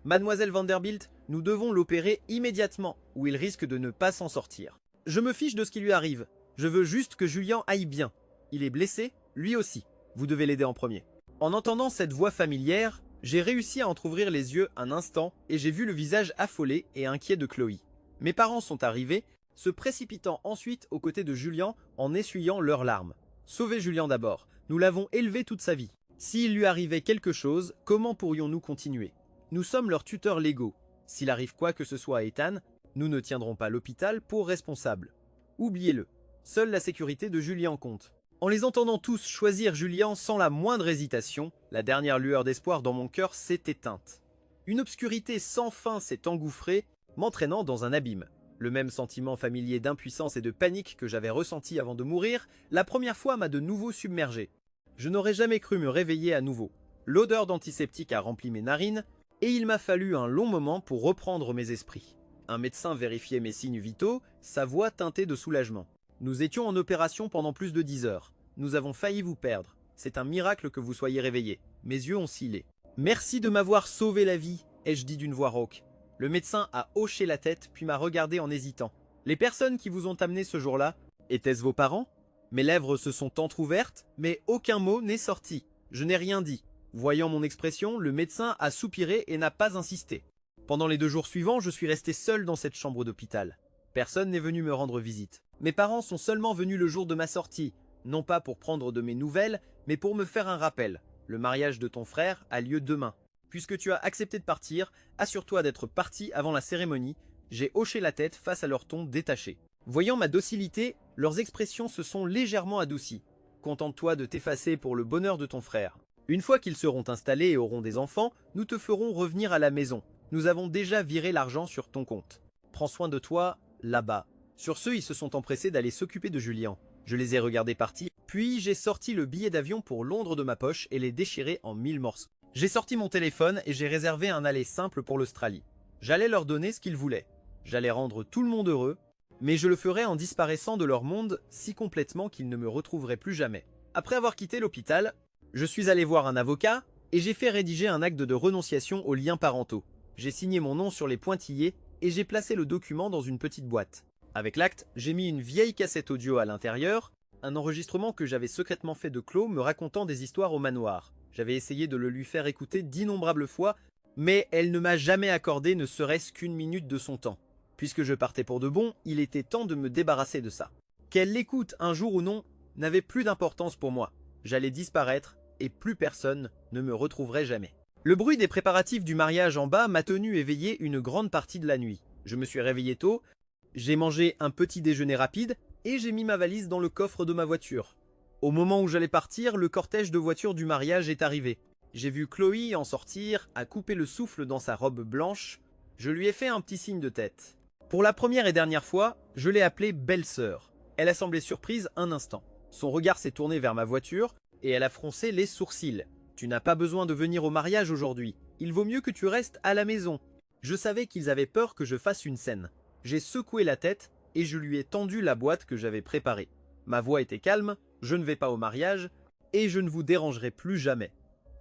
Mademoiselle Vanderbilt, nous devons l'opérer immédiatement ou il risque de ne pas s'en sortir. Je me fiche de ce qui lui arrive. Je veux juste que Julien aille bien. Il est blessé, lui aussi. Vous devez l'aider en premier. En entendant cette voix familière, j'ai réussi à entrouvrir les yeux un instant et j'ai vu le visage affolé et inquiet de Chloé. Mes parents sont arrivés, se précipitant ensuite aux côtés de Julien en essuyant leurs larmes. Sauvez Julien d'abord, nous l'avons élevé toute sa vie. S'il lui arrivait quelque chose, comment pourrions-nous continuer? Nous sommes leurs tuteurs légaux. S'il arrive quoi que ce soit à Ethan, nous ne tiendrons pas l'hôpital pour responsable. Oubliez-le, seule la sécurité de Julien compte. En les entendant tous choisir Julien sans la moindre hésitation, la dernière lueur d'espoir dans mon cœur s'est éteinte. Une obscurité sans fin s'est engouffrée, m'entraînant dans un abîme. Le même sentiment familier d'impuissance et de panique que j'avais ressenti avant de mourir, la première fois m'a de nouveau submergé. Je n'aurais jamais cru me réveiller à nouveau. L'odeur d'antiseptique a rempli mes narines, et il m'a fallu un long moment pour reprendre mes esprits. Un médecin vérifiait mes signes vitaux, sa voix teintée de soulagement. Nous étions en opération pendant plus de 10 heures. Nous avons failli vous perdre. C'est un miracle que vous soyez réveillés. Mes yeux ont scellé. Merci de m'avoir sauvé la vie, ai-je dit d'une voix rauque. Le médecin a hoché la tête puis m'a regardé en hésitant. Les personnes qui vous ont amené ce jour-là, étaient-ce vos parents? Mes lèvres se sont entr'ouvertes, mais aucun mot n'est sorti. Je n'ai rien dit. Voyant mon expression, le médecin a soupiré et n'a pas insisté. Pendant les 2 jours suivants, je suis resté seul dans cette chambre d'hôpital. Personne n'est venu me rendre visite. Mes parents sont seulement venus le jour de ma sortie, non pas pour prendre de mes nouvelles, mais pour me faire un rappel. Le mariage de ton frère a lieu demain. Puisque tu as accepté de partir, assure-toi d'être parti avant la cérémonie. J'ai hoché la tête face à leur ton détaché. Voyant ma docilité, leurs expressions se sont légèrement adoucies. Contente-toi de t'effacer pour le bonheur de ton frère. Une fois qu'ils seront installés et auront des enfants, nous te ferons revenir à la maison. Nous avons déjà viré l'argent sur ton compte. Prends soin de toi, là-bas. Sur ce, ils se sont empressés d'aller s'occuper de Julien. Je les ai regardés partir, puis j'ai sorti le billet d'avion pour Londres de ma poche et les déchiré en 1000 morceaux. J'ai sorti mon téléphone et j'ai réservé un aller simple pour l'Australie. J'allais leur donner ce qu'ils voulaient. J'allais rendre tout le monde heureux, mais je le ferais en disparaissant de leur monde si complètement qu'ils ne me retrouveraient plus jamais. Après avoir quitté l'hôpital, je suis allé voir un avocat et j'ai fait rédiger un acte de renonciation aux liens parentaux. J'ai signé mon nom sur les pointillés et j'ai placé le document dans une petite boîte. Avec l'acte, j'ai mis une vieille cassette audio à l'intérieur, un enregistrement que j'avais secrètement fait de Chloé me racontant des histoires au manoir. J'avais essayé de le lui faire écouter d'innombrables fois, mais elle ne m'a jamais accordé ne serait-ce qu'une minute de son temps. Puisque je partais pour de bon, il était temps de me débarrasser de ça. Qu'elle l'écoute un jour ou non n'avait plus d'importance pour moi. J'allais disparaître et plus personne ne me retrouverait jamais. Le bruit des préparatifs du mariage en bas m'a tenu éveillé une grande partie de la nuit. Je me suis réveillé tôt, j'ai mangé un petit déjeuner rapide et j'ai mis ma valise dans le coffre de ma voiture. Au moment où j'allais partir, le cortège de voitures du mariage est arrivé. J'ai vu Chloé en sortir, à couper le souffle dans sa robe blanche. Je lui ai fait un petit signe de tête. Pour la première et dernière fois, je l'ai appelée belle-sœur. Elle a semblé surprise un instant. Son regard s'est tourné vers ma voiture et elle a froncé les sourcils. Tu n'as pas besoin de venir au mariage aujourd'hui. Il vaut mieux que tu restes à la maison. Je savais qu'ils avaient peur que je fasse une scène. J'ai secoué la tête et je lui ai tendu la boîte que j'avais préparée. Ma voix était calme, je ne vais pas au mariage et je ne vous dérangerai plus jamais.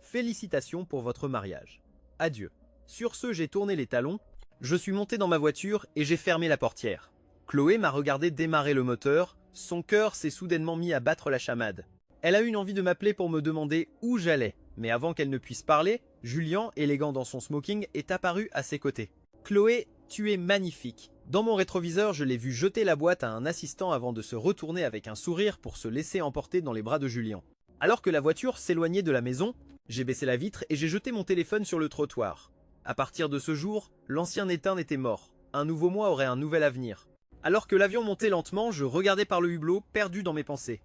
Félicitations pour votre mariage. Adieu. Sur ce, j'ai tourné les talons, je suis monté dans ma voiture et j'ai fermé la portière. Chloé m'a regardé démarrer le moteur, son cœur s'est soudainement mis à battre la chamade. Elle a eu une envie de m'appeler pour me demander où j'allais, mais avant qu'elle ne puisse parler, Julien, élégant dans son smoking, est apparu à ses côtés. Chloé, tu es magnifique. Dans mon rétroviseur, je l'ai vu jeter la boîte à un assistant avant de se retourner avec un sourire pour se laisser emporter dans les bras de Julien. Alors que la voiture s'éloignait de la maison, j'ai baissé la vitre et j'ai jeté mon téléphone sur le trottoir. À partir de ce jour, l'ancien éteint était mort. Un nouveau moi aurait un nouvel avenir. Alors que l'avion montait lentement, je regardais par le hublot, perdu dans mes pensées.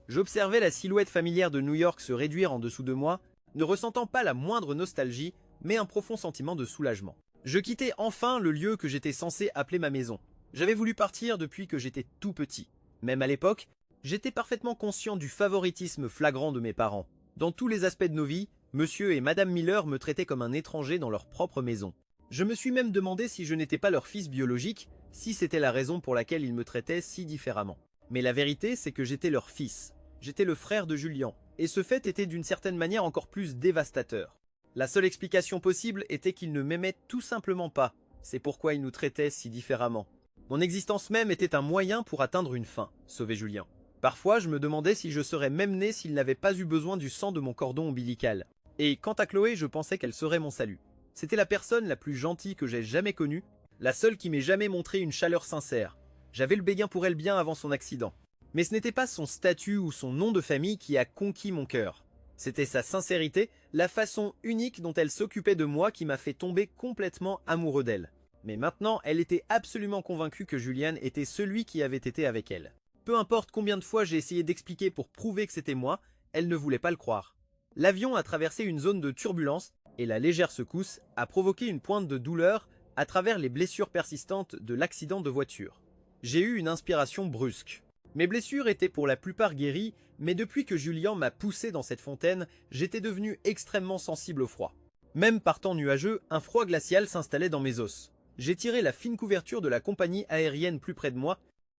J'observais la silhouette familière de New York se réduire en dessous de moi, ne ressentant pas la moindre nostalgie, mais un profond sentiment de soulagement. Je quittais enfin le lieu que j'étais censé appeler ma maison. J'avais voulu partir depuis que j'étais tout petit. Même à l'époque, j'étais parfaitement conscient du favoritisme flagrant de mes parents. Dans tous les aspects de nos vies, Monsieur et Madame Miller me traitaient comme un étranger dans leur propre maison. Je me suis même demandé si je n'étais pas leur fils biologique, si c'était la raison pour laquelle ils me traitaient si différemment. Mais la vérité, c'est que j'étais leur fils. J'étais le frère de Julien, et ce fait était d'une certaine manière encore plus dévastateur. La seule explication possible était qu'ils ne m'aimaient tout simplement pas. C'est pourquoi ils nous traitaient si différemment. Mon existence même était un moyen pour atteindre une fin, sauver Julien. Parfois, je me demandais si je serais même né s'il n'avait pas eu besoin du sang de mon cordon ombilical. Et quant à Chloé, je pensais qu'elle serait mon salut. C'était la personne la plus gentille que j'ai jamais connue, la seule qui m'ait jamais montré une chaleur sincère. J'avais le béguin pour elle bien avant son accident. Mais ce n'était pas son statut ou son nom de famille qui a conquis mon cœur. C'était sa sincérité, la façon unique dont elle s'occupait de moi qui m'a fait tomber complètement amoureux d'elle. Mais maintenant, elle était absolument convaincue que Julian était celui qui avait été avec elle. Peu importe combien de fois j'ai essayé d'expliquer pour prouver que c'était moi, elle ne voulait pas le croire. L'avion a traversé une zone de turbulence et la légère secousse a provoqué une pointe de douleur à travers les blessures persistantes de l'accident de voiture. J'ai eu une inspiration brusque. Mes blessures étaient pour la plupart guéries, mais depuis que Julien m'a poussé dans cette fontaine, j'étais devenu extrêmement sensible au froid. Même par temps nuageux, un froid glacial s'installait dans mes os. J'ai tiré la fine couverture de la compagnie aérienne plus près de moi,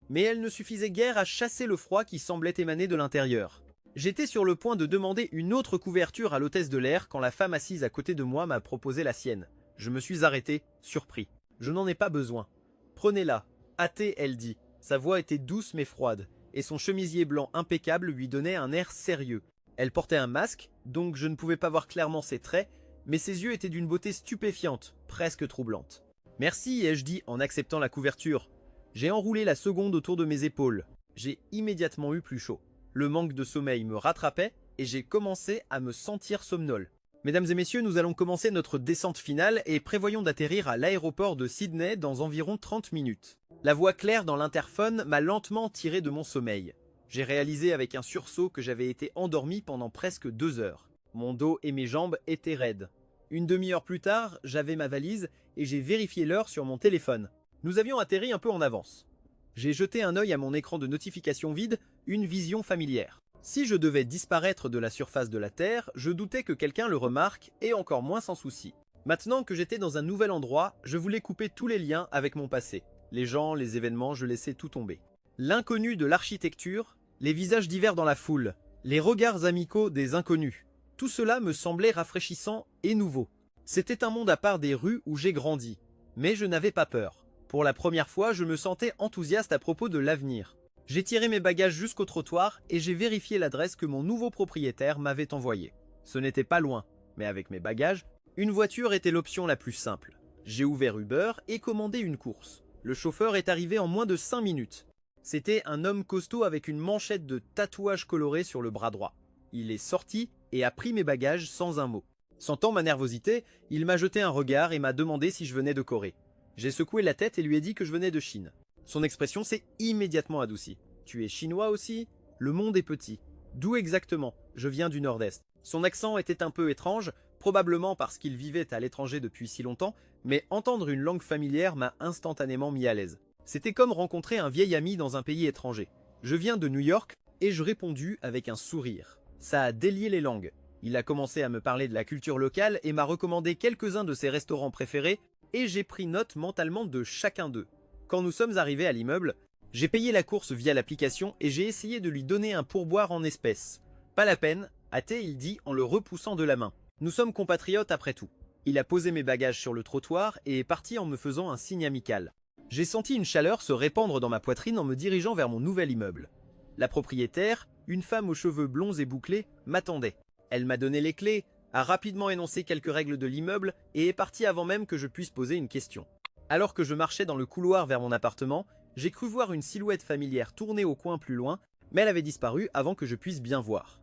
mais elle ne suffisait guère à chasser le froid qui semblait émaner de l'intérieur. J'étais sur le point de demander une autre couverture à l'hôtesse de l'air quand la femme assise à côté de moi m'a proposé la sienne. Je me suis arrêté, surpris. Je n'en ai pas besoin. Prenez-la. Hâtée, elle dit. Sa voix était douce mais froide, et son chemisier blanc impeccable lui donnait un air sérieux. Elle portait un masque, donc je ne pouvais pas voir clairement ses traits, mais ses yeux étaient d'une beauté stupéfiante, presque troublante. Merci, ai-je dit en acceptant la couverture. J'ai enroulé la seconde autour de mes épaules. J'ai immédiatement eu plus chaud. Le manque de sommeil me rattrapait et j'ai commencé à me sentir somnole. Mesdames et messieurs, nous allons commencer notre descente finale et prévoyons d'atterrir à l'aéroport de Sydney dans environ 30 minutes. La voix claire dans l'interphone m'a lentement tiré de mon sommeil. J'ai réalisé avec un sursaut que j'avais été endormi pendant presque 2 heures. Mon dos et mes jambes étaient raides. Une demi-heure plus tard, j'avais ma valise et j'ai vérifié l'heure sur mon téléphone. Nous avions atterri un peu en avance. J'ai jeté un œil à mon écran de notification vide, une vision familière. Si je devais disparaître de la surface de la Terre, je doutais que quelqu'un le remarque et encore moins s'en soucie. Maintenant que j'étais dans un nouvel endroit, je voulais couper tous les liens avec mon passé. Les gens, les événements, je laissais tout tomber. L'inconnu de l'architecture, les visages divers dans la foule, les regards amicaux des inconnus. Tout cela me semblait rafraîchissant et nouveau. C'était un monde à part des rues où j'ai grandi. Mais je n'avais pas peur. Pour la première fois, je me sentais enthousiaste à propos de l'avenir. J'ai tiré mes bagages jusqu'au trottoir et j'ai vérifié l'adresse que mon nouveau propriétaire m'avait envoyée. Ce n'était pas loin, mais avec mes bagages, une voiture était l'option la plus simple. J'ai ouvert Uber et commandé une course. Le chauffeur est arrivé en moins de 5 minutes. C'était un homme costaud avec une manchette de tatouages colorés sur le bras droit. Il est sorti et a pris mes bagages sans un mot. Sentant ma nervosité, il m'a jeté un regard et m'a demandé si je venais de Corée. J'ai secoué la tête et lui ai dit que je venais de Chine. Son expression s'est immédiatement adoucie. « Tu es chinois aussi ? Le monde est petit. »« D'où exactement ? Je viens du nord-est. » Son accent était un peu étrange, probablement parce qu'il vivait à l'étranger depuis si longtemps, mais entendre une langue familière m'a instantanément mis à l'aise. C'était comme rencontrer un vieil ami dans un pays étranger. Je viens de New York et je répondis avec un sourire. Ça a délié les langues. Il a commencé à me parler de la culture locale et m'a recommandé quelques-uns de ses restaurants préférés et j'ai pris note mentalement de chacun d'eux. Quand nous sommes arrivés à l'immeuble, j'ai payé la course via l'application et j'ai essayé de lui donner un pourboire en espèces. Pas la peine, hâté il dit en le repoussant de la main. Nous sommes compatriotes après tout. Il a posé mes bagages sur le trottoir et est parti en me faisant un signe amical. J'ai senti une chaleur se répandre dans ma poitrine en me dirigeant vers mon nouvel immeuble. La propriétaire, une femme aux cheveux blonds et bouclés, m'attendait. Elle m'a donné les clés, a rapidement énoncé quelques règles de l'immeuble et est partie avant même que je puisse poser une question. Alors que je marchais dans le couloir vers mon appartement, j'ai cru voir une silhouette familière tourner au coin plus loin, mais elle avait disparu avant que je puisse bien voir.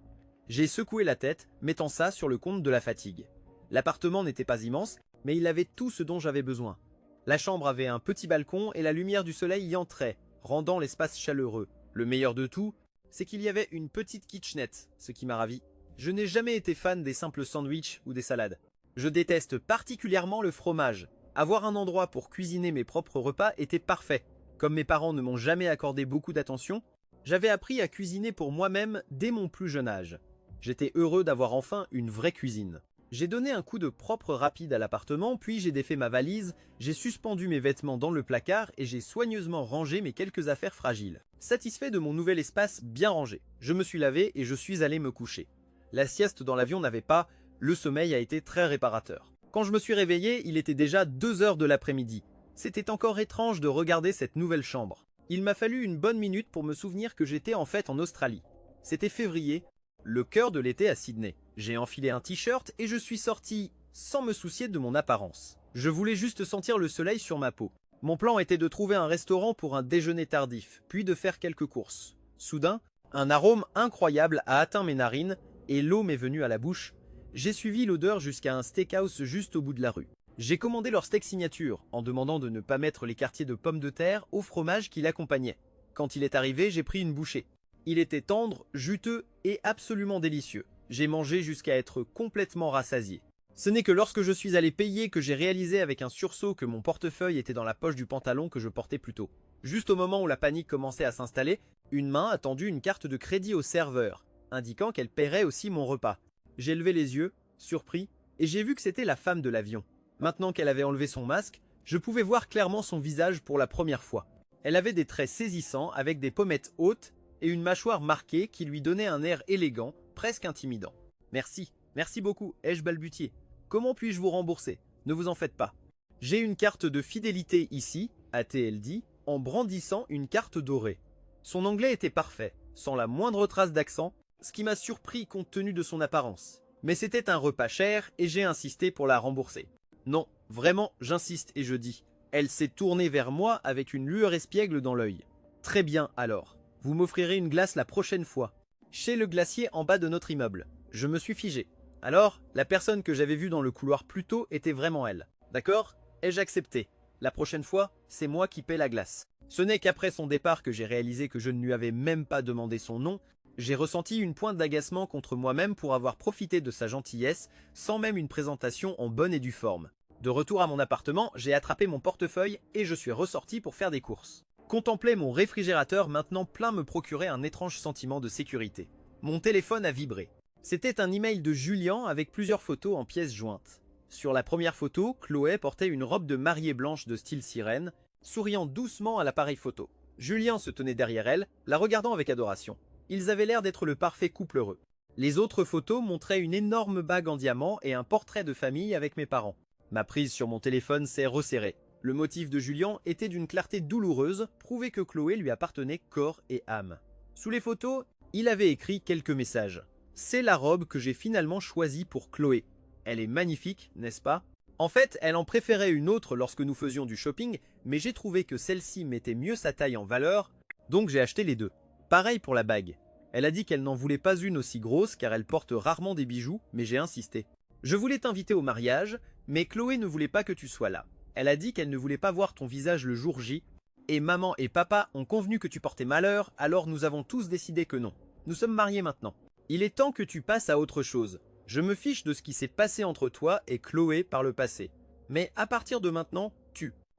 J'ai secoué la tête, mettant ça sur le compte de la fatigue. L'appartement n'était pas immense, mais il avait tout ce dont j'avais besoin. La chambre avait un petit balcon et la lumière du soleil y entrait, rendant l'espace chaleureux. Le meilleur de tout, c'est qu'il y avait une petite kitchenette, ce qui m'a ravi. Je n'ai jamais été fan des simples sandwichs ou des salades. Je déteste particulièrement le fromage. Avoir un endroit pour cuisiner mes propres repas était parfait. Comme mes parents ne m'ont jamais accordé beaucoup d'attention, j'avais appris à cuisiner pour moi-même dès mon plus jeune âge. J'étais heureux d'avoir enfin une vraie cuisine. J'ai donné un coup de propre rapide à l'appartement, puis j'ai défait ma valise, j'ai suspendu mes vêtements dans le placard et j'ai soigneusement rangé mes quelques affaires fragiles. Satisfait de mon nouvel espace bien rangé, je me suis lavé et je suis allé me coucher. La sieste dans l'avion n'avait pas, le sommeil a été très réparateur. Quand je me suis réveillé, il était déjà 2 heures de l'après-midi. C'était encore étrange de regarder cette nouvelle chambre. Il m'a fallu une bonne minute pour me souvenir que j'étais en fait en Australie. C'était février, le cœur de l'été à Sydney. J'ai enfilé un t-shirt et je suis sorti sans me soucier de mon apparence. Je voulais juste sentir le soleil sur ma peau. Mon plan était de trouver un restaurant pour un déjeuner tardif, puis de faire quelques courses. Soudain, un arôme incroyable a atteint mes narines et l'eau m'est venue à la bouche. J'ai suivi l'odeur jusqu'à un steakhouse juste au bout de la rue. J'ai commandé leur steak signature en demandant de ne pas mettre les quartiers de pommes de terre au fromage qui l'accompagnait. Quand il est arrivé, j'ai pris une bouchée. Il était tendre, juteux et absolument délicieux. J'ai mangé jusqu'à être complètement rassasié. Ce n'est que lorsque je suis allé payer que j'ai réalisé avec un sursaut que mon portefeuille était dans la poche du pantalon que je portais plus tôt. Juste au moment où la panique commençait à s'installer, une main a tendu une carte de crédit au serveur, indiquant qu'elle paierait aussi mon repas. J'ai levé les yeux, surpris, et j'ai vu que c'était la femme de l'avion. Maintenant qu'elle avait enlevé son masque, je pouvais voir clairement son visage pour la première fois. Elle avait des traits saisissants avec des pommettes hautes et une mâchoire marquée qui lui donnait un air élégant, presque intimidant. Merci, merci beaucoup, ai-je balbutié. Comment puis-je vous rembourser? Ne vous en faites pas. J'ai une carte de fidélité ici, a-t-elle dit, en brandissant une carte dorée. Son anglais était parfait, sans la moindre trace d'accent, ce qui m'a surpris compte tenu de son apparence. Mais c'était un repas cher et j'ai insisté pour la rembourser. Non, vraiment, j'insiste et je dis. Elle s'est tournée vers moi avec une lueur espiègle dans l'œil. Très bien alors, vous m'offrirez une glace la prochaine fois. Chez le glacier en bas de notre immeuble. Je me suis figé. Alors, la personne que j'avais vue dans le couloir plus tôt était vraiment elle. D'accord? Ai-je accepté? La prochaine fois, c'est moi qui paie la glace. Ce n'est qu'après son départ que j'ai réalisé que je ne lui avais même pas demandé son nom. J'ai ressenti une pointe d'agacement contre moi-même pour avoir profité de sa gentillesse sans même une présentation en bonne et due forme. De retour à mon appartement, j'ai attrapé mon portefeuille et je suis ressorti pour faire des courses. Contempler mon réfrigérateur maintenant plein me procurait un étrange sentiment de sécurité. Mon téléphone a vibré. C'était un email de Julien avec plusieurs photos en pièces jointes. Sur la première photo, Chloé portait une robe de mariée blanche de style sirène, souriant doucement à l'appareil photo. Julien se tenait derrière elle, la regardant avec adoration. Ils avaient l'air d'être le parfait couple heureux. Les autres photos montraient une énorme bague en diamant et un portrait de famille avec mes parents. Ma prise sur mon téléphone s'est resserrée. Le motif de Julien était d'une clarté douloureuse, prouvait que Chloé lui appartenait corps et âme. Sous les photos, il avait écrit quelques messages. C'est la robe que j'ai finalement choisie pour Chloé. Elle est magnifique, n'est-ce pas? En fait, elle en préférait une autre lorsque nous faisions du shopping, mais j'ai trouvé que celle-ci mettait mieux sa taille en valeur, donc j'ai acheté les deux. Pareil pour la bague. Elle a dit qu'elle n'en voulait pas une aussi grosse car elle porte rarement des bijoux, mais j'ai insisté. Je voulais t'inviter au mariage, mais Chloé ne voulait pas que tu sois là. Elle a dit qu'elle ne voulait pas voir ton visage le jour J, et maman et papa ont convenu que tu portais malheur, alors nous avons tous décidé que non. Nous sommes mariés maintenant. Il est temps que tu passes à autre chose. Je me fiche de ce qui s'est passé entre toi et Chloé par le passé. Mais à partir de maintenant,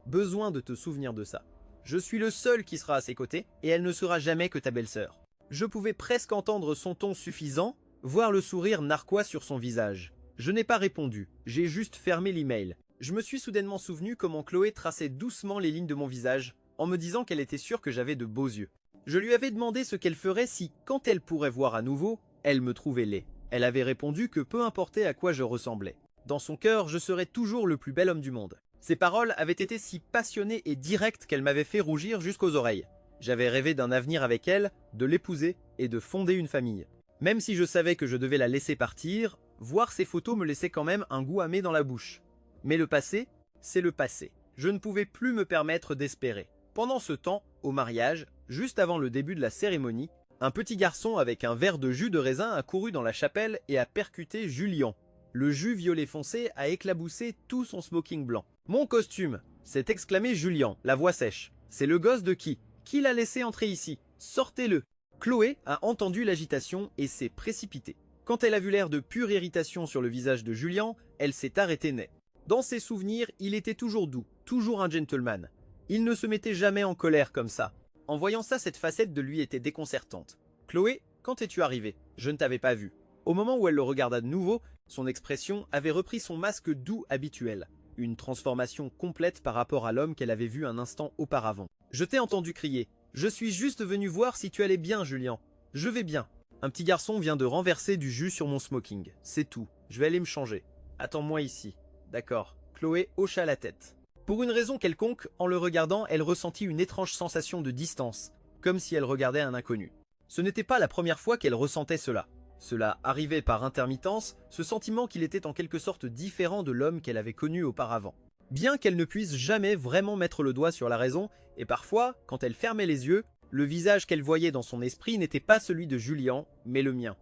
besoin de te souvenir de ça. Je suis le seul qui sera à ses côtés, et elle ne sera jamais que ta belle-sœur. Je pouvais presque entendre son ton suffisant, voir le sourire narquois sur son visage. Je n'ai pas répondu, j'ai juste fermé l'email. Je me suis soudainement souvenu comment Chloé traçait doucement les lignes de mon visage, en me disant qu'elle était sûre que j'avais de beaux yeux. Je lui avais demandé ce qu'elle ferait si, quand elle pourrait voir à nouveau, elle me trouvait laid. Elle avait répondu que peu importait à quoi je ressemblais. Dans son cœur, je serais toujours le plus bel homme du monde. Ces paroles avaient été si passionnées et directes qu'elles m'avaient fait rougir jusqu'aux oreilles. J'avais rêvé d'un avenir avec elle, de l'épouser et de fonder une famille. Même si je savais que je devais la laisser partir, voir ces photos me laissait quand même un goût amer dans la bouche. Mais le passé, c'est le passé. Je ne pouvais plus me permettre d'espérer. Pendant ce temps, au mariage, juste avant le début de la cérémonie, un petit garçon avec un verre de jus de raisin a couru dans la chapelle et a percuté Julian. Le jus violet foncé a éclaboussé tout son smoking blanc. « Mon costume !» s'est exclamé Julian, la voix sèche. « C'est le gosse de qui? Qui l'a laissé entrer ici? Sortez-le !» Chloé a entendu l'agitation et s'est précipitée. Quand elle a vu l'air de pure irritation sur le visage de Julian, elle s'est arrêtée net. Dans ses souvenirs, il était toujours doux, toujours un gentleman. Il ne se mettait jamais en colère comme ça. En voyant ça, cette facette de lui était déconcertante. « Chloé, quand es-tu arrivée? Je ne t'avais pas vue. » Au moment où elle le regarda de nouveau, son expression avait repris son masque doux habituel. Une transformation complète par rapport à l'homme qu'elle avait vu un instant auparavant. « Je t'ai entendu crier. Je suis juste venu voir si tu allais bien, Julian. Je vais bien. Un petit garçon vient de renverser du jus sur mon smoking. C'est tout. Je vais aller me changer. Attends-moi ici. » D'accord. Chloé hocha la tête. Pour une raison quelconque, en le regardant, elle ressentit une étrange sensation de distance, comme si elle regardait un inconnu. Ce n'était pas la première fois qu'elle ressentait cela. Cela arrivait par intermittence, ce sentiment qu'il était en quelque sorte différent de l'homme qu'elle avait connu auparavant. Bien qu'elle ne puisse jamais vraiment mettre le doigt sur la raison, et parfois, quand elle fermait les yeux, le visage qu'elle voyait dans son esprit n'était pas celui de Julian, mais le mien.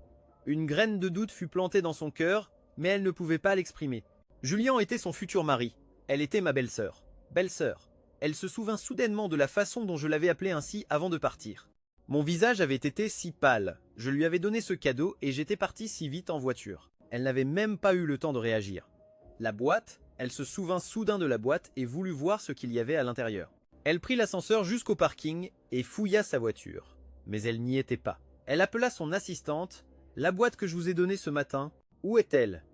Une graine de doute fut plantée dans son cœur, mais elle ne pouvait pas l'exprimer. Julian était son futur mari. Elle était ma belle-sœur. Belle-sœur. Elle se souvint soudainement de la façon dont je l'avais appelée ainsi avant de partir. Mon visage avait été si pâle. Je lui avais donné ce cadeau et j'étais parti si vite en voiture. Elle n'avait même pas eu le temps de réagir. La boîte, elle se souvint soudain de la boîte et voulut voir ce qu'il y avait à l'intérieur. Elle prit l'ascenseur jusqu'au parking et fouilla sa voiture. Mais elle n'y était pas. Elle appela son assistante. « La boîte que je vous ai donnée ce matin, où est-elle ?»«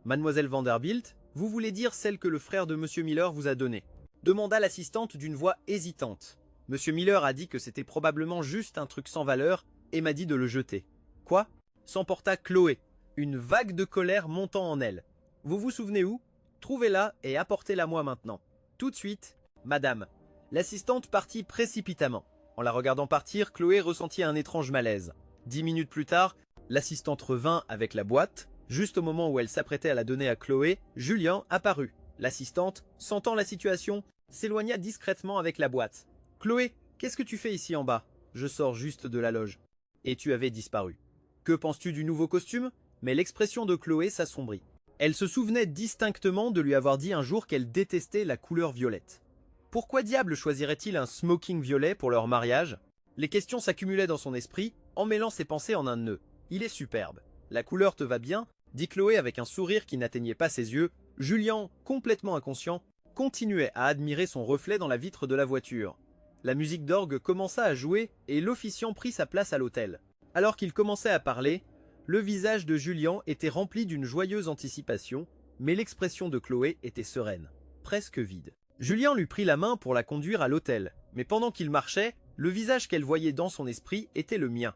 Mademoiselle Vanderbilt, vous voulez dire celle que le frère de Monsieur Miller vous a donnée ?» demanda l'assistante d'une voix hésitante. Monsieur Miller a dit que c'était probablement juste un truc sans valeur et m'a dit de le jeter. « Quoi ?» s'emporta Chloé, une vague de colère montant en elle. « Vous vous souvenez où? Trouvez-la et apportez-la moi maintenant. » Tout de suite, madame. L'assistante partit précipitamment. En la regardant partir, Chloé ressentit un étrange malaise. 10 minutes plus tard, l'assistante revint avec la boîte. Juste au moment où elle s'apprêtait à la donner à Chloé, Julian apparut. L'assistante, sentant la situation, s'éloigna discrètement avec la boîte. « Chloé, qu'est-ce que tu fais ici en bas? Je sors juste de la loge. » Et tu avais disparu. Que penses-tu du nouveau costume? Mais l'expression de Chloé s'assombrit. Elle se souvenait distinctement de lui avoir dit un jour qu'elle détestait la couleur violette. Pourquoi diable choisirait-il un smoking violet pour leur mariage? Les questions s'accumulaient dans son esprit, emmêlant ses pensées en un nœud. Il est superbe. La couleur te va bien, dit Chloé avec un sourire qui n'atteignait pas ses yeux. Julian, complètement inconscient, continuait à admirer son reflet dans la vitre de la voiture. La musique d'orgue commença à jouer et l'officiant prit sa place à l'autel. Alors qu'il commençait à parler, le visage de Julian était rempli d'une joyeuse anticipation, mais l'expression de Chloé était sereine, presque vide. Julian lui prit la main pour la conduire à l'autel, mais pendant qu'il marchait, le visage qu'elle voyait dans son esprit était le mien.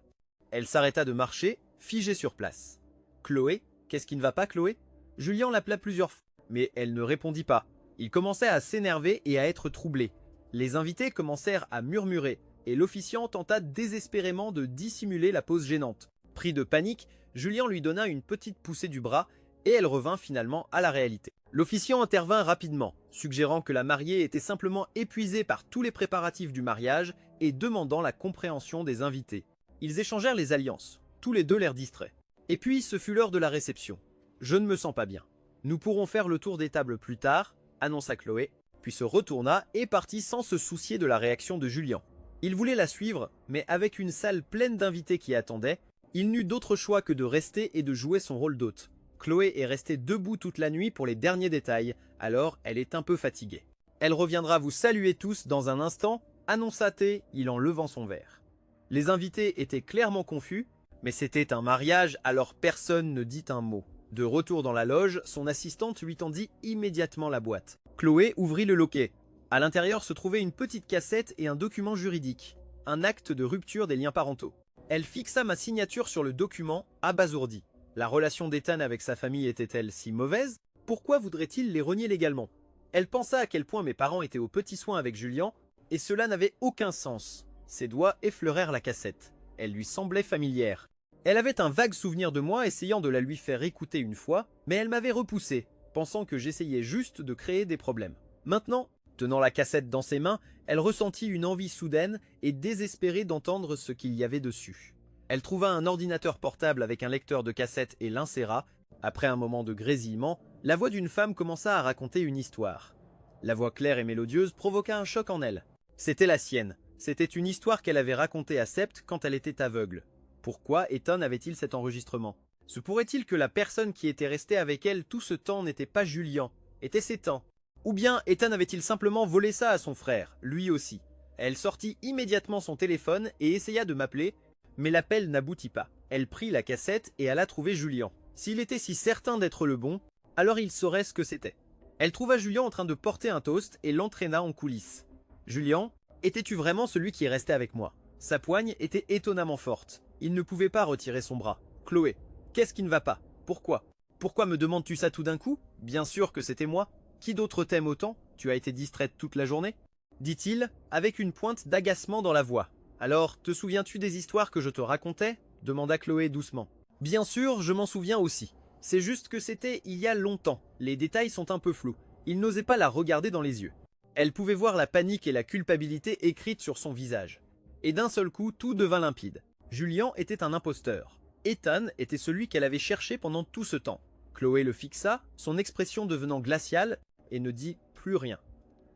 Elle s'arrêta de marcher, figée sur place. « Chloé, qu'est-ce qui ne va pas, Chloé ?» Julian l'appela plusieurs fois, mais elle ne répondit pas. Il commençait à s'énerver et à être troublé. Les invités commencèrent à murmurer, et l'officiant tenta désespérément de dissimuler la pose gênante. Pris de panique, Julian lui donna une petite poussée du bras, et elle revint finalement à la réalité. L'officiant intervint rapidement, suggérant que la mariée était simplement épuisée par tous les préparatifs du mariage et demandant la compréhension des invités. Ils échangèrent les alliances, tous les deux l'air distraits. Et puis ce fut l'heure de la réception. « Je ne me sens pas bien. Nous pourrons faire le tour des tables plus tard », annonça Chloé, puis se retourna et partit sans se soucier de la réaction de Julian. Il voulait la suivre, mais avec une salle pleine d'invités qui attendaient, il n'eut d'autre choix que de rester et de jouer son rôle d'hôte. Chloé est restée debout toute la nuit pour les derniers détails, alors elle est un peu fatiguée. « Elle reviendra vous saluer tous dans un instant », annonça-t-il en levant son verre. Les invités étaient clairement confus, mais c'était un mariage, alors personne ne dit un mot. De retour dans la loge, son assistante lui tendit immédiatement la boîte. Chloé ouvrit le loquet. À l'intérieur se trouvait une petite cassette et un document juridique, un acte de rupture des liens parentaux. Elle fixa ma signature sur le document, abasourdie. La relation d'Ethan avec sa famille était-elle si mauvaise? Pourquoi voudrait-il les renier légalement? Elle pensa à quel point mes parents étaient aux petits soins avec Julian, et cela n'avait aucun sens. Ses doigts effleurèrent la cassette. Elle lui semblait familière. Elle avait un vague souvenir de moi essayant de la lui faire écouter une fois, mais elle m'avait repoussé, pensant que j'essayais juste de créer des problèmes. Maintenant, Tenant la cassette dans ses mains, elle ressentit une envie soudaine et désespérée d'entendre ce qu'il y avait dessus. Elle trouva un ordinateur portable avec un lecteur de cassette et l'inséra. Après un moment de grésillement, la voix d'une femme commença à raconter une histoire. La voix claire et mélodieuse provoqua un choc en elle. C'était la sienne. C'était une histoire qu'elle avait racontée à Sept quand elle était aveugle. Pourquoi Ethan avait-il cet enregistrement? Se pourrait-il que la personne qui était restée avec elle tout ce temps n'était pas Julian, était Ethan? Ou bien Ethan avait-il simplement volé ça à son frère, lui aussi? Elle sortit immédiatement son téléphone et essaya de m'appeler, mais l'appel n'aboutit pas. Elle prit la cassette et alla trouver Julian. S'il était si certain d'être le bon, alors il saurait ce que c'était. Elle trouva Julian en train de porter un toast et l'entraîna en coulisses. « Julian, étais-tu vraiment celui qui est resté avec moi ?» Sa poigne était étonnamment forte. Il ne pouvait pas retirer son bras. « Chloé, qu'est-ce qui ne va pas? Pourquoi? Pourquoi me demandes-tu ça tout d'un coup? Bien sûr que c'était moi. Qui d'autre t'aime autant? Tu as été distraite toute la journée ?» dit-il, avec une pointe d'agacement dans la voix. « Alors, te souviens-tu des histoires que je te racontais ?» demanda Chloé doucement. « Bien sûr, je m'en souviens aussi. C'est juste que c'était il y a longtemps. Les détails sont un peu flous. Il n'osait pas la regarder dans les yeux. Elle pouvait voir la panique et la culpabilité écrites sur son visage. Et d'un seul coup, tout devint limpide. Julian était un imposteur. Ethan était celui qu'elle avait cherché pendant tout ce temps. Chloé le fixa, son expression devenant glaciale, et ne dit plus rien.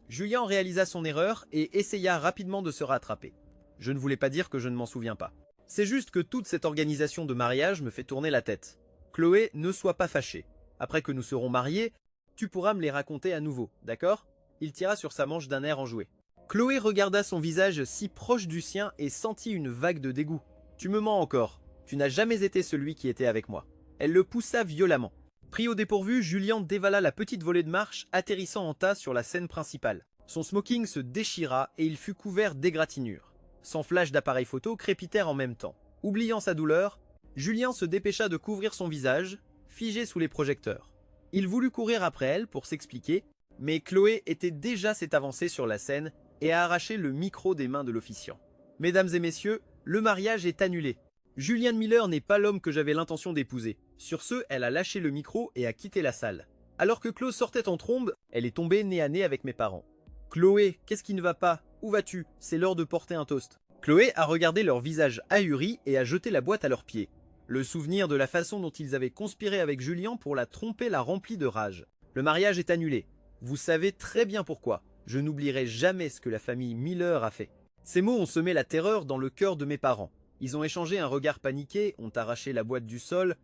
Julian réalisa son erreur et essaya rapidement de se rattraper. Je ne voulais pas dire que je ne m'en souviens pas. C'est juste que toute cette organisation de mariage me fait tourner la tête. Chloé, ne sois pas fâchée. Après que nous serons mariés, tu pourras me les raconter à nouveau, d'accord? Il tira sur sa manche d'un air enjoué. Chloé regarda son visage si proche du sien et sentit une vague de dégoût. Tu me mens encore. Tu n'as jamais été celui qui était avec moi. Elle le poussa violemment. Pris au dépourvu, Julian dévala la petite volée de marche, atterrissant en tas sur la scène principale. Son smoking se déchira et il fut couvert d'égratignures. Son flash d'appareil photo crépitèrent en même temps. Oubliant sa douleur, Julien se dépêcha de couvrir son visage, figé sous les projecteurs. Il voulut courir après elle pour s'expliquer, mais Chloé était déjà s'est avancée sur la scène et a arraché le micro des mains de l'officiant. « Mesdames et messieurs, le mariage est annulé. Julianne Miller n'est pas l'homme que j'avais l'intention d'épouser. » Sur ce, elle a lâché le micro et a quitté la salle. Alors que Chloé sortait en trombe, elle est tombée nez à nez avec mes parents. « Chloé, qu'est-ce qui ne va pas? Où vas-tu? C'est l'heure de porter un toast. » Chloé a regardé leur visage ahuri et a jeté la boîte à leurs pieds. Le souvenir de la façon dont ils avaient conspiré avec Julian pour la tromper la remplit de rage. Le mariage est annulé. Vous savez très bien pourquoi. Je n'oublierai jamais ce que la famille Miller a fait. Ces mots ont semé la terreur dans le cœur de mes parents. Ils ont échangé un regard paniqué, ont arraché la boîte du sol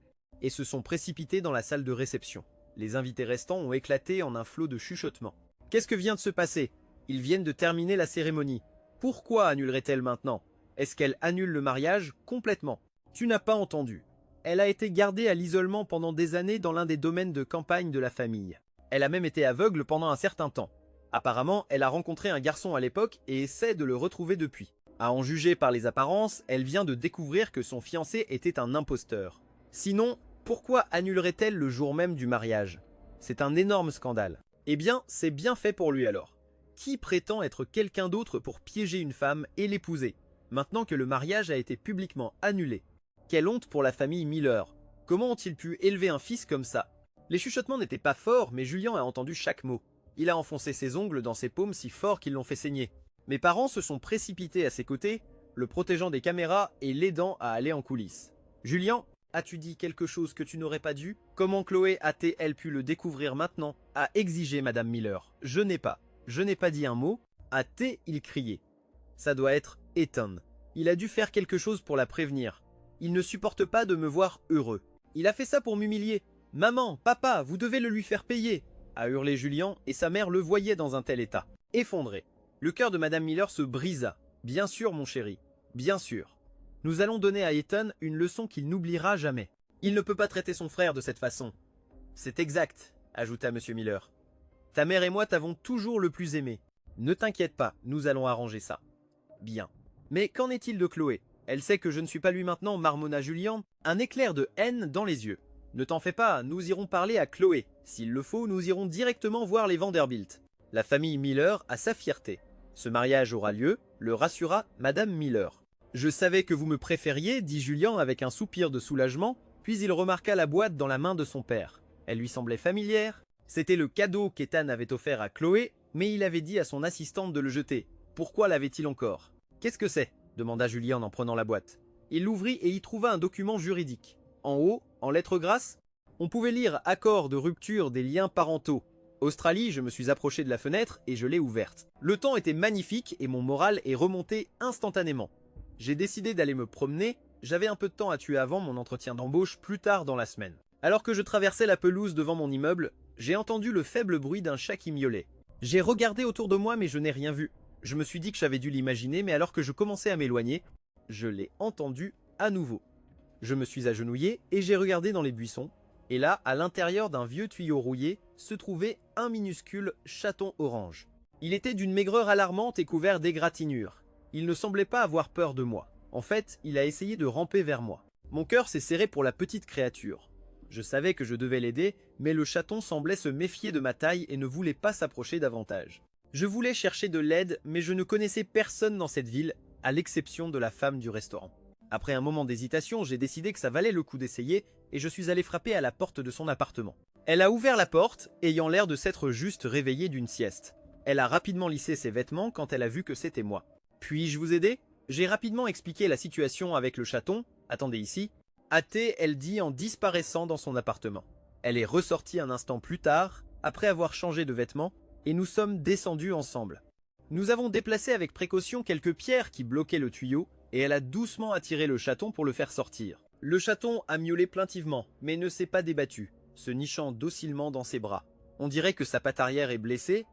et se sont précipités dans la salle de réception. Les invités restants ont éclaté en un flot de chuchotements. Qu'est-ce que vient de se passer? Ils viennent de terminer la cérémonie. Pourquoi annulerait-elle maintenant? Est-ce qu'elle annule le mariage complètement? Tu n'as pas entendu. Elle a été gardée à l'isolement pendant des années dans l'un des domaines de campagne de la famille. Elle a même été aveugle pendant un certain temps. Apparemment, elle a rencontré un garçon à l'époque et essaie de le retrouver depuis. À en juger par les apparences, elle vient de découvrir que son fiancé était un imposteur. Sinon, pourquoi annulerait-elle le jour même du mariage? C'est un énorme scandale. Eh bien, c'est bien fait pour lui alors. Qui prétend être quelqu'un d'autre pour piéger une femme et l'épouser, maintenant que le mariage a été publiquement annulé? Quelle honte pour la famille Miller. Comment ont-ils pu élever un fils comme ça? Les chuchotements n'étaient pas forts, mais Julian a entendu chaque mot. Il a enfoncé ses ongles dans ses paumes si fort qu'ils l'ont fait saigner. Mes parents se sont précipités à ses côtés, le protégeant des caméras et l'aidant à aller en coulisses. « Julian, as-tu dit quelque chose que tu n'aurais pas dû? Comment Chloé a-t-elle pu le découvrir maintenant ?» a exigé Madame Miller. « Je n'ai pas dit un mot. » A-t il crié. « Ça doit être Ethan. Il a dû faire quelque chose pour la prévenir. Il ne supporte pas de me voir heureux. Il a fait ça pour m'humilier. Maman, papa, vous devez le lui faire payer !» a hurlé Julian, et sa mère le voyait dans un tel état. Effondré. Le cœur de Madame Miller se brisa. « Bien sûr, mon chéri, bien sûr. Nous allons donner à Ethan une leçon qu'il n'oubliera jamais. Il ne peut pas traiter son frère de cette façon. »« C'est exact, » ajouta M. Miller. « Ta mère et moi t'avons toujours le plus aimé. Ne t'inquiète pas, nous allons arranger ça. »« Bien. Mais qu'en est-il de Chloé? Elle sait que je ne suis pas lui maintenant, » marmonna Julian, un éclair de haine dans les yeux. « Ne t'en fais pas, nous irons parler à Chloé. S'il le faut, nous irons directement voir les Vanderbilt. » La famille Miller a sa fierté. Ce mariage aura lieu, le rassura Madame Miller. « Je savais que vous me préfériez, » dit Julian avec un soupir de soulagement, puis il remarqua la boîte dans la main de son père. Elle lui semblait familière. C'était le cadeau qu'Ethan avait offert à Chloé, Mais il avait dit à son assistante de le jeter. Pourquoi l'avait-il encore? Qu'est-ce que c'est? Demanda Julien en prenant la boîte. Il l'ouvrit et y trouva un document juridique. En haut, en lettres grasses, on pouvait lire « Accord de rupture des liens parentaux ». Australie, je me suis approché de la fenêtre et je l'ai ouverte. Le temps était magnifique et mon moral est remonté instantanément. J'ai décidé d'aller me promener, j'avais un peu de temps à tuer avant mon entretien d'embauche plus tard dans la semaine. Alors que je traversais la pelouse devant mon immeuble, j'ai entendu le faible bruit d'un chat qui miaulait. J'ai regardé autour de moi mais je n'ai rien vu. Je me suis dit que j'avais dû l'imaginer, mais alors que je commençais à m'éloigner, je l'ai entendu à nouveau. Je me suis agenouillé et j'ai regardé dans les buissons, et là, à l'intérieur d'un vieux tuyau rouillé, se trouvait un minuscule chaton orange. Il était d'une maigreur alarmante et couvert d'égratignures. Il ne semblait pas avoir peur de moi. En fait, il a essayé de ramper vers moi. Mon cœur s'est serré pour la petite créature. Je savais que je devais l'aider, mais le chaton semblait se méfier de ma taille et ne voulait pas s'approcher davantage. Je voulais chercher de l'aide, mais je ne connaissais personne dans cette ville, à l'exception de la femme du restaurant. Après un moment d'hésitation, j'ai décidé que ça valait le coup d'essayer et je suis allé frapper à la porte de son appartement. Elle a ouvert la porte, ayant l'air de s'être juste réveillée d'une sieste. Elle a rapidement lissé ses vêtements quand elle a vu que c'était moi. « Puis-je vous aider ?» J'ai rapidement expliqué la situation avec le chaton. Attendez ici. Elle dit en disparaissant dans son appartement. Elle est ressortie un instant plus tard, après avoir changé de vêtements, et nous sommes descendus ensemble. Nous avons déplacé avec précaution quelques pierres qui bloquaient le tuyau, et elle a doucement attiré le chaton pour le faire sortir. Le chaton a miaulé plaintivement, mais ne s'est pas débattu, se nichant docilement dans ses bras. On dirait que sa patte arrière est blessée.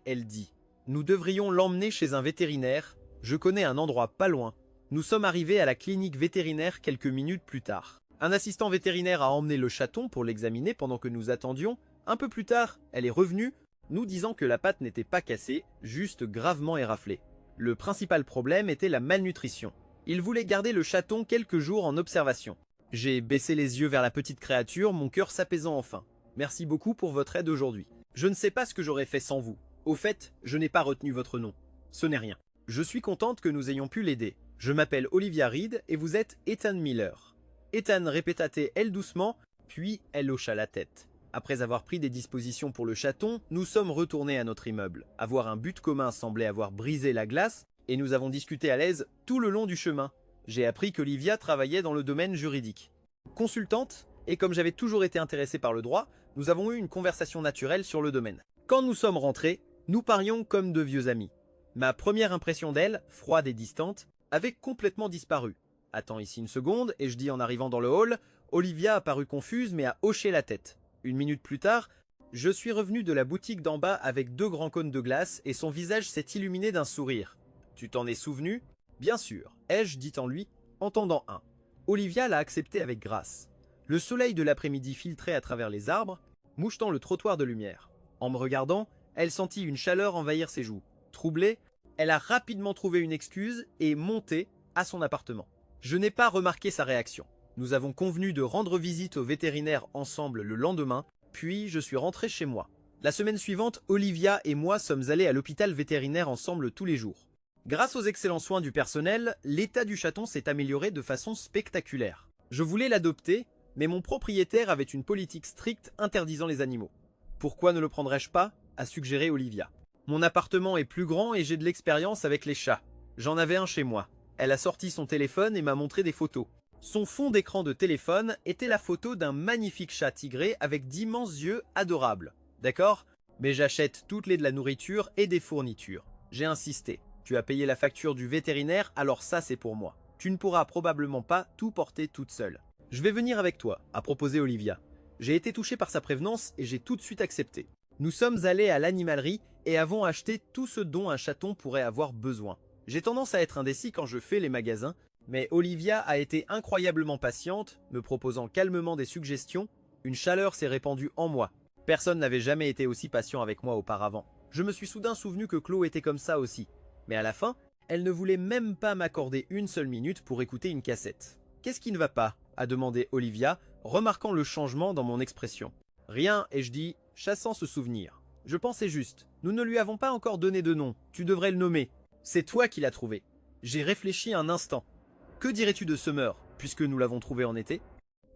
Elle dit. Nous devrions l'emmener chez un vétérinaire. Je connais un endroit pas loin. Nous sommes arrivés à la clinique vétérinaire quelques minutes plus tard. Un assistant vétérinaire a emmené le chaton pour l'examiner pendant que nous attendions. Un peu plus tard, elle est revenue, nous disant que la patte n'était pas cassée, juste gravement éraflée. Le principal problème était la malnutrition. Il voulait garder le chaton quelques jours en observation. J'ai baissé les yeux vers la petite créature, mon cœur s'apaisant enfin. Merci beaucoup pour votre aide aujourd'hui. Je ne sais pas ce que j'aurais fait sans vous. Au fait, je n'ai pas retenu votre nom. Ce n'est rien. Je suis contente que nous ayons pu l'aider. Je m'appelle Olivia Reed et vous êtes Ethan Miller. Ethan répéta-t-elle doucement, puis elle hocha la tête. Après avoir pris des dispositions pour le chaton, nous sommes retournés à notre immeuble. Avoir un but commun semblait avoir brisé la glace, et nous avons discuté à l'aise tout le long du chemin. J'ai appris qu'Olivia travaillait dans le domaine juridique. Consultante, et comme j'avais toujours été intéressé par le droit, nous avons eu une conversation naturelle sur le domaine. Quand nous sommes rentrés, nous parlions comme de vieux amis. Ma première impression d'elle, froide et distante, avait complètement disparu. Attends ici une seconde, et je dis en arrivant dans le hall, Olivia a paru confuse mais a hoché la tête. Une minute plus tard, je suis revenu de la boutique d'en bas avec 2 grands cônes de glace et son visage s'est illuminé d'un sourire. Tu t'en es souvenu? Bien sûr, ai-je dit en lui, entendant un. Olivia l'a accepté avec grâce. Le soleil de l'après-midi filtrait à travers les arbres, mouchetant le trottoir de lumière. En me regardant, elle sentit une chaleur envahir ses joues. Troublée, elle a rapidement trouvé une excuse et monté à son appartement. Je n'ai pas remarqué sa réaction. Nous avons convenu de rendre visite au vétérinaire ensemble le lendemain, puis je suis rentré chez moi. La semaine suivante, Olivia et moi sommes allés à l'hôpital vétérinaire ensemble tous les jours. Grâce aux excellents soins du personnel, l'état du chaton s'est amélioré de façon spectaculaire. Je voulais l'adopter, mais mon propriétaire avait une politique stricte interdisant les animaux. Pourquoi ne le prendrais-je pas? A suggéré Olivia. Mon appartement est plus grand et j'ai de l'expérience avec les chats. J'en avais un chez moi. Elle a sorti son téléphone et m'a montré des photos. Son fond d'écran de téléphone était la photo d'un magnifique chat tigré avec d'immenses yeux adorables. D'accord? Mais j'achète toutes les de la nourriture et des fournitures. J'ai insisté. Tu as payé la facture du vétérinaire, alors ça c'est pour moi. Tu ne pourras probablement pas tout porter toute seule. Je vais venir avec toi, a proposé Olivia. J'ai été touché par sa prévenance et j'ai tout de suite accepté. Nous sommes allés à l'animalerie et avons acheté tout ce dont un chaton pourrait avoir besoin. J'ai tendance à être indécis quand je fais les magasins, mais Olivia a été incroyablement patiente, me proposant calmement des suggestions. Une chaleur s'est répandue en moi. Personne n'avait jamais été aussi patient avec moi auparavant. Je me suis soudain souvenu que Chloé était comme ça aussi. Mais à la fin, elle ne voulait même pas m'accorder une seule minute pour écouter une cassette. « Qu'est-ce qui ne va pas ?» a demandé Olivia, remarquant le changement dans mon expression. « Rien, ai-je dit, chassant ce souvenir. Je pensais juste, nous ne lui avons pas encore donné de nom, tu devrais le nommer. C'est toi qui l'as trouvé. » J'ai réfléchi un instant. « Que dirais-tu de Summer, puisque nous l'avons trouvé en été ?»«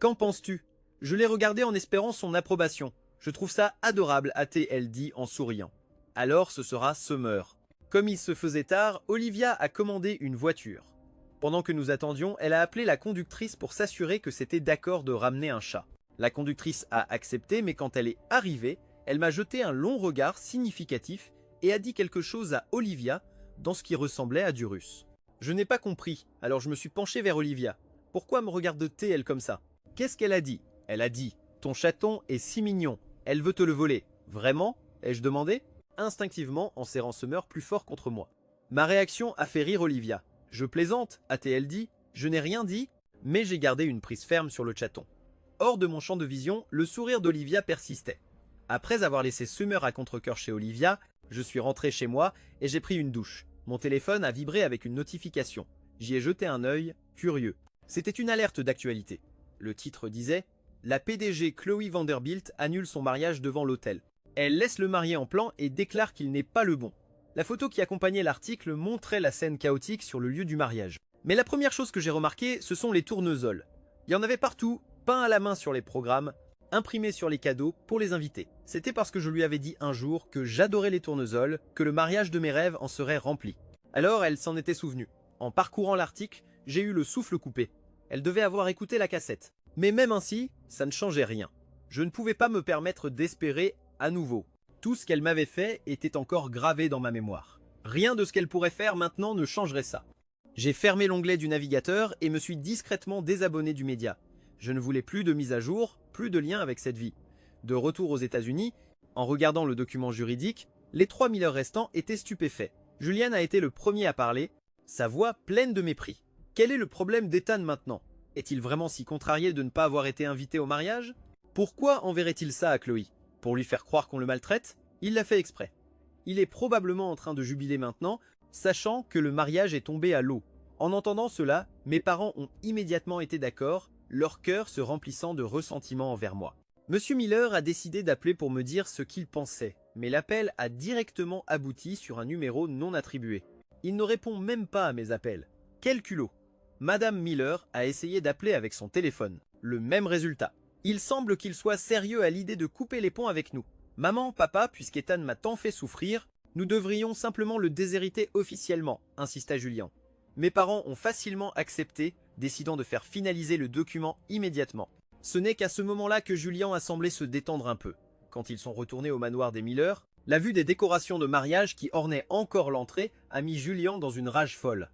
Qu'en penses-tu » Je l'ai regardé en espérant son approbation. « Je trouve ça adorable, a-t-elle dit en souriant. » Alors ce sera Summer. Comme il se faisait tard, Olivia a commandé une voiture. Pendant que nous attendions, elle a appelé la conductrice pour s'assurer que c'était d'accord de ramener un chat. La conductrice a accepté, mais quand elle est arrivée, elle m'a jeté un long regard significatif et a dit quelque chose à Olivia dans ce qui ressemblait à du russe. Je n'ai pas compris, alors je me suis penché vers Olivia. Pourquoi me regarde-t-elle comme ça? Qu'est-ce qu'elle a dit? Elle a dit « Ton chaton est si mignon, elle veut te le voler. » Vraiment? Ai-je demandé? Instinctivement en serrant Summer plus fort contre moi. Ma réaction a fait rire Olivia. Je plaisante, a-t-elle dit. Je n'ai rien dit, mais j'ai gardé une prise ferme sur le chaton. Hors de mon champ de vision, le sourire d'Olivia persistait. Après avoir laissé Summer à contre-cœur chez Olivia, je suis rentré chez moi et j'ai pris une douche. Mon téléphone a vibré avec une notification. J'y ai jeté un œil, curieux. C'était une alerte d'actualité. Le titre disait « La PDG Chloé Vanderbilt annule son mariage devant l'hôtel. Elle laisse le marié en plan et déclare qu'il n'est pas le bon. » La photo qui accompagnait l'article montrait la scène chaotique sur le lieu du mariage. Mais la première chose que j'ai remarqué, ce sont les tournesols. Il y en avait partout, peints à la main sur les programmes, imprimés sur les cadeaux pour les invités. C'était parce que je lui avais dit un jour que j'adorais les tournesols, que le mariage de mes rêves en serait rempli. Alors elle s'en était souvenue. En parcourant l'article, j'ai eu le souffle coupé. Elle devait avoir écouté la cassette. Mais même ainsi, ça ne changeait rien. Je ne pouvais pas me permettre d'espérer à nouveau. Tout ce qu'elle m'avait fait était encore gravé dans ma mémoire. Rien de ce qu'elle pourrait faire maintenant ne changerait ça. J'ai fermé l'onglet du navigateur et me suis discrètement désabonné du média. Je ne voulais plus de mise à jour, plus de lien avec cette vie. De retour aux États-Unis, en regardant le document juridique, les 3000 heures restants étaient stupéfaits. Julian a été le premier à parler, sa voix pleine de mépris. Quel est le problème d'Ethan maintenant? Est-il vraiment si contrarié de ne pas avoir été invité au mariage? Pourquoi enverrait-il ça à Chloé? Pour lui faire croire qu'on le maltraite? Il l'a fait exprès. Il est probablement en train de jubiler maintenant, sachant que le mariage est tombé à l'eau. En entendant cela, mes parents ont immédiatement été d'accord, leur cœur se remplissant de ressentiment envers moi. Monsieur Miller a décidé d'appeler pour me dire ce qu'il pensait, mais l'appel a directement abouti sur un numéro non attribué. Il ne répond même pas à mes appels. Quel culot! Madame Miller a essayé d'appeler avec son téléphone. Le même résultat. Il semble qu'il soit sérieux à l'idée de couper les ponts avec nous. Maman, papa, puisqu'Ethan m'a tant fait souffrir, nous devrions simplement le déshériter officiellement, insista Julian. Mes parents ont facilement accepté, décidant de faire finaliser le document immédiatement. Ce n'est qu'à ce moment-là que Julian a semblé se détendre un peu. Quand ils sont retournés au manoir des Miller, la vue des décorations de mariage qui ornaient encore l'entrée a mis Julian dans une rage folle.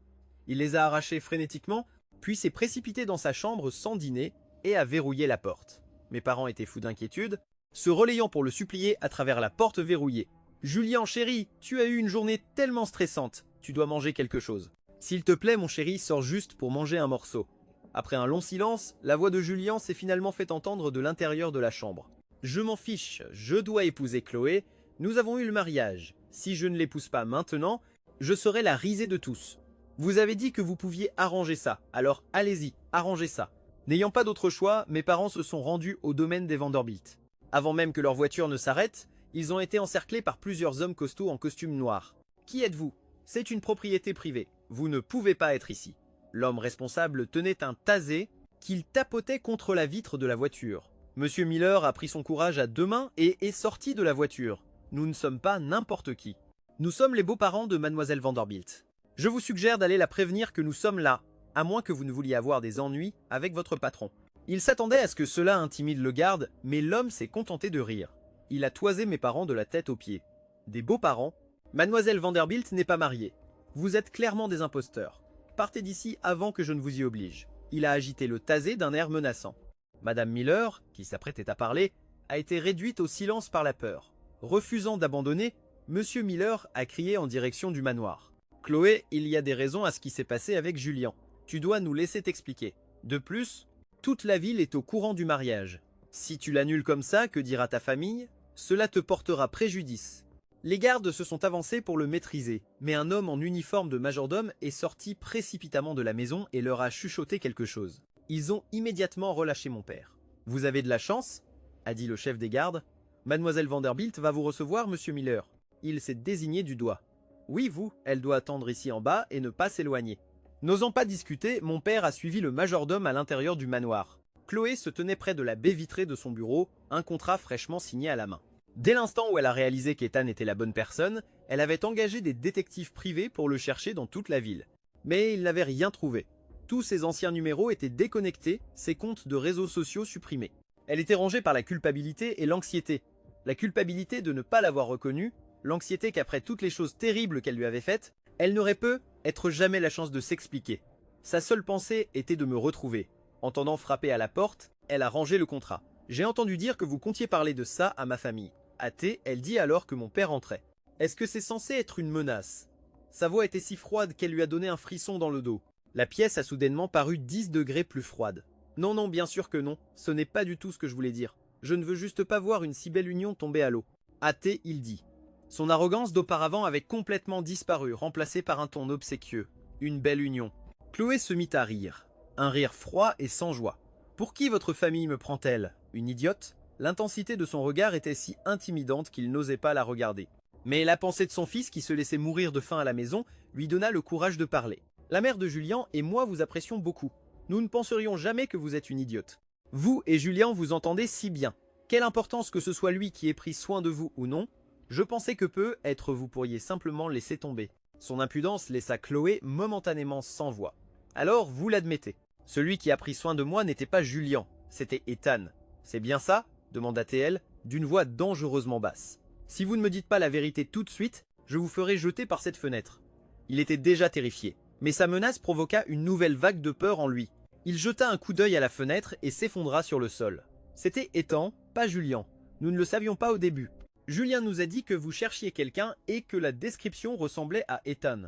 Il les a arrachées frénétiquement, puis s'est précipité dans sa chambre sans dîner et a verrouillé la porte. Mes parents étaient fous d'inquiétude, se relayant pour le supplier à travers la porte verrouillée. « Julian, chéri, tu as eu une journée tellement stressante, tu dois manger quelque chose. S'il te plaît, mon chéri, sors juste pour manger un morceau. » Après un long silence, la voix de Julian s'est finalement fait entendre de l'intérieur de la chambre. « Je m'en fiche, je dois épouser Chloé, nous avons eu le mariage. Si je ne l'épouse pas maintenant, je serai la risée de tous. Vous avez dit que vous pouviez arranger ça, alors allez-y, arrangez ça. » N'ayant pas d'autre choix, mes parents se sont rendus au domaine des Vanderbilt. Avant même que leur voiture ne s'arrête, ils ont été encerclés par plusieurs hommes costauds en costume noir. « Qui êtes-vous? C'est une propriété privée. Vous ne pouvez pas être ici. » L'homme responsable tenait un tasé qu'il tapotait contre la vitre de la voiture. Monsieur Miller a pris son courage à deux mains et est sorti de la voiture. Nous ne sommes pas n'importe qui. Nous sommes les beaux-parents de Mademoiselle Vanderbilt. Je vous suggère d'aller la prévenir que nous sommes là, à moins que vous ne vouliez avoir des ennuis avec votre patron. Il s'attendait à ce que cela intimide le garde, mais l'homme s'est contenté de rire. Il a toisé mes parents de la tête aux pieds. Des beaux-parents? Mademoiselle Vanderbilt n'est pas mariée. Vous êtes clairement des imposteurs. Partez d'ici avant que je ne vous y oblige. Il a agité le tasé d'un air menaçant. Madame Miller, qui s'apprêtait à parler, a été réduite au silence par la peur. Refusant d'abandonner, Monsieur Miller a crié en direction du manoir. « Chloé, il y a des raisons à ce qui s'est passé avec Julian. Tu dois nous laisser t'expliquer. De plus, toute la ville est au courant du mariage. Si tu l'annules comme ça, que dira ta famille? Cela te portera préjudice. » Les gardes se sont avancés pour le maîtriser, mais un homme en uniforme de majordome est sorti précipitamment de la maison et leur a chuchoté quelque chose. Ils ont immédiatement relâché mon père. « Vous avez de la chance ?» a dit le chef des gardes. « Mademoiselle Vanderbilt va vous recevoir, monsieur Miller. » Il s'est désigné du doigt. « Oui, vous, elle doit attendre ici en bas et ne pas s'éloigner. » N'osant pas discuter, mon père a suivi le majordome à l'intérieur du manoir. Chloé se tenait près de la baie vitrée de son bureau, un contrat fraîchement signé à la main. Dès l'instant où elle a réalisé qu'Ethan était la bonne personne, elle avait engagé des détectives privés pour le chercher dans toute la ville. Mais ils n'avaient rien trouvé. Tous ses anciens numéros étaient déconnectés, ses comptes de réseaux sociaux supprimés. Elle était rongée par la culpabilité et l'anxiété. La culpabilité de ne pas l'avoir reconnu, l'anxiété qu'après toutes les choses terribles qu'elle lui avait faites, elle n'aurait pu être jamais la chance de s'expliquer. Sa seule pensée était de me retrouver. Entendant frapper à la porte, elle a rangé le contrat. J'ai entendu dire que vous comptiez parler de ça à ma famille. Hâtée, elle dit alors que mon père entrait. Est-ce que c'est censé être une menace? Sa voix était si froide qu'elle lui a donné un frisson dans le dos. La pièce a soudainement paru 10 degrés plus froide. Non, non, bien sûr que non. Ce n'est pas du tout ce que je voulais dire. Je ne veux juste pas voir une si belle union tomber à l'eau. Hâté, il dit. Son arrogance d'auparavant avait complètement disparu, remplacée par un ton obséquieux. Une belle union. Chloé se mit à rire. Un rire froid et sans joie. Pour qui votre famille me prend-elle? Une idiote? L'intensité de son regard était si intimidante qu'il n'osait pas la regarder. Mais la pensée de son fils qui se laissait mourir de faim à la maison lui donna le courage de parler. La mère de Julien et moi vous apprécions beaucoup. Nous ne penserions jamais que vous êtes une idiote. Vous et Julien vous entendez si bien. Quelle importance que ce soit lui qui ait pris soin de vous ou non, je pensais que peut-être vous pourriez simplement laisser tomber. Son impudence laissa Chloé momentanément sans voix. Alors vous l'admettez. Celui qui a pris soin de moi n'était pas Julien, c'était Ethan. C'est bien ça? Demanda-t-elle, d'une voix dangereusement basse. Si vous ne me dites pas la vérité tout de suite, je vous ferai jeter par cette fenêtre. Il était déjà terrifié, mais sa menace provoqua une nouvelle vague de peur en lui. Il jeta un coup d'œil à la fenêtre et s'effondra sur le sol. C'était Ethan, pas Julien. Nous ne le savions pas au début. Julien nous a dit que vous cherchiez quelqu'un et que la description ressemblait à Ethan.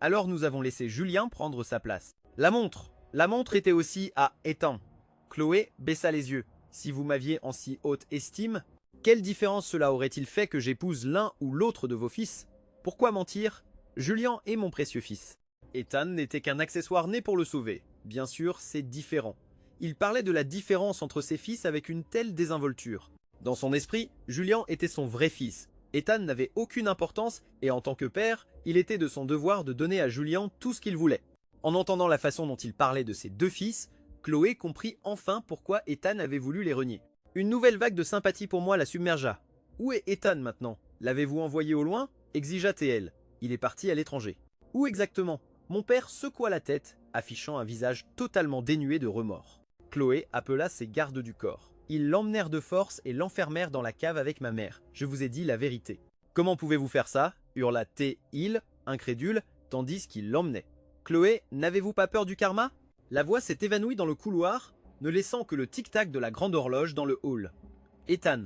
Alors nous avons laissé Julien prendre sa place. La montre! La montre était aussi à Ethan. Chloé baissa les yeux. Si vous m'aviez en si haute estime, quelle différence cela aurait-il fait que j'épouse l'un ou l'autre de vos fils? Pourquoi mentir? Julien est mon précieux fils. Ethan n'était qu'un accessoire né pour le sauver. Bien sûr, c'est différent. Il parlait de la différence entre ses fils avec une telle désinvolture. Dans son esprit, Julien était son vrai fils. Ethan n'avait aucune importance et en tant que père, il était de son devoir de donner à Julien tout ce qu'il voulait. En entendant la façon dont il parlait de ses deux fils, Chloé comprit enfin pourquoi Ethan avait voulu les renier. Une nouvelle vague de sympathie pour moi la submergea. Où est Ethan maintenant? L'avez-vous envoyé au loin? Exigea TL. Il est parti à l'étranger. Où exactement? Mon père secoua la tête, affichant un visage totalement dénué de remords. Chloé appela ses gardes du corps. Ils l'emmenèrent de force et l'enfermèrent dans la cave avec ma mère. Je vous ai dit la vérité. Comment pouvez-vous faire ça? Hurla T-il, incrédule, tandis qu'il l'emmenait. Chloé, n'avez-vous pas peur du karma? La voix s'est évanouie dans le couloir, ne laissant que le tic-tac de la grande horloge dans le hall. Ethan,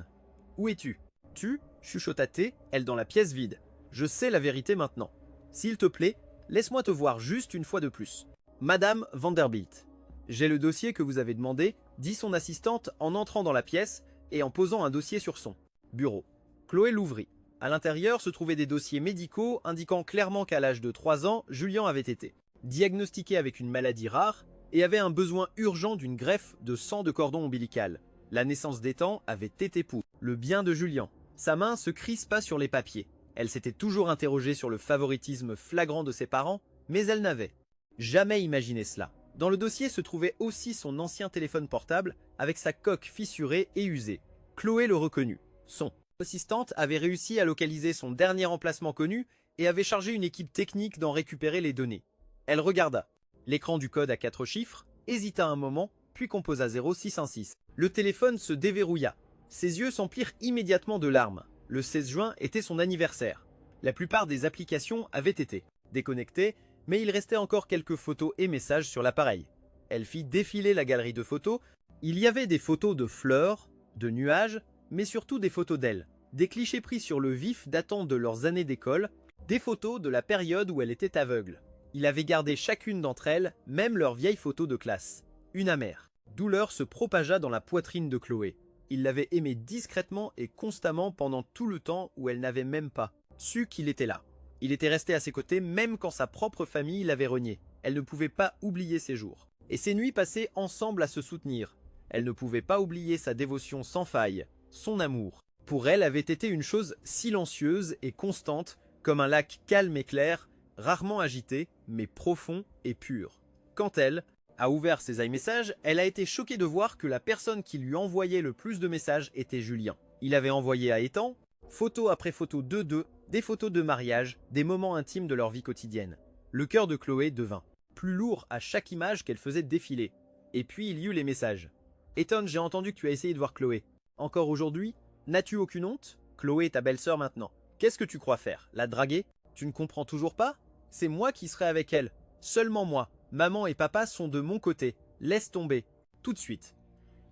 où es-tu? Tu, chuchota T, elle dans la pièce vide. Je sais la vérité maintenant. S'il te plaît, laisse-moi te voir juste une fois de plus. Madame Vanderbilt. J'ai le dossier que vous avez demandé, dit son assistante en entrant dans la pièce et en posant un dossier sur son bureau. Chloé l'ouvrit. À l'intérieur se trouvaient des dossiers médicaux indiquant clairement qu'à l'âge de 3 ans, Julien avait été diagnostiqué avec une maladie rare et avait un besoin urgent d'une greffe de sang de cordon ombilical. La naissance d'Ethan avait été pour le bien de Julien. Sa main se crispa sur les papiers. Elle s'était toujours interrogée sur le favoritisme flagrant de ses parents, mais elle n'avait jamais imaginé cela. Dans le dossier se trouvait aussi son ancien téléphone portable avec sa coque fissurée et usée. Chloé le reconnut. Son assistante avait réussi à localiser son dernier emplacement connu et avait chargé une équipe technique d'en récupérer les données. Elle regarda l'écran du code à 4 chiffres, hésita un moment, puis composa 0616. Le téléphone se déverrouilla. Ses yeux s'emplirent immédiatement de larmes. Le 16 juin était son anniversaire. La plupart des applications avaient été déconnectées, mais il restait encore quelques photos et messages sur l'appareil. Elle fit défiler la galerie de photos. Il y avait des photos de fleurs, de nuages, mais surtout des photos d'elle. Des clichés pris sur le vif datant de leurs années d'école, des photos de la période où elle était aveugle. Il avait gardé chacune d'entre elles, même leurs vieilles photos de classe. Une amère douleur se propagea dans la poitrine de Chloé. Il l'avait aimée discrètement et constamment pendant tout le temps où elle n'avait même pas su qu'il était là. Il était resté à ses côtés même quand sa propre famille l'avait renié. Elle ne pouvait pas oublier ses jours. Et ces nuits passées ensemble à se soutenir. Elle ne pouvait pas oublier sa dévotion sans faille, son amour. Pour elle avait été une chose silencieuse et constante, comme un lac calme et clair, rarement agité, mais profond et pur. Quand elle a ouvert ses iMessages, elle a été choquée de voir que la personne qui lui envoyait le plus de messages était Julien. Il avait envoyé à Ethan Photo après photo d'eux, des photos de mariage, des moments intimes de leur vie quotidienne. Le cœur de Chloé devint plus lourd à chaque image qu'elle faisait défiler. Et puis il y eut les messages. Ethan, j'ai entendu que tu as essayé de voir Chloé. Encore aujourd'hui? N'as-tu aucune honte? Chloé est ta belle-sœur maintenant. Qu'est-ce que tu crois faire? La draguer? Tu ne comprends toujours pas? C'est moi qui serai avec elle. Seulement moi. Maman et papa sont de mon côté. Laisse tomber. Tout de suite.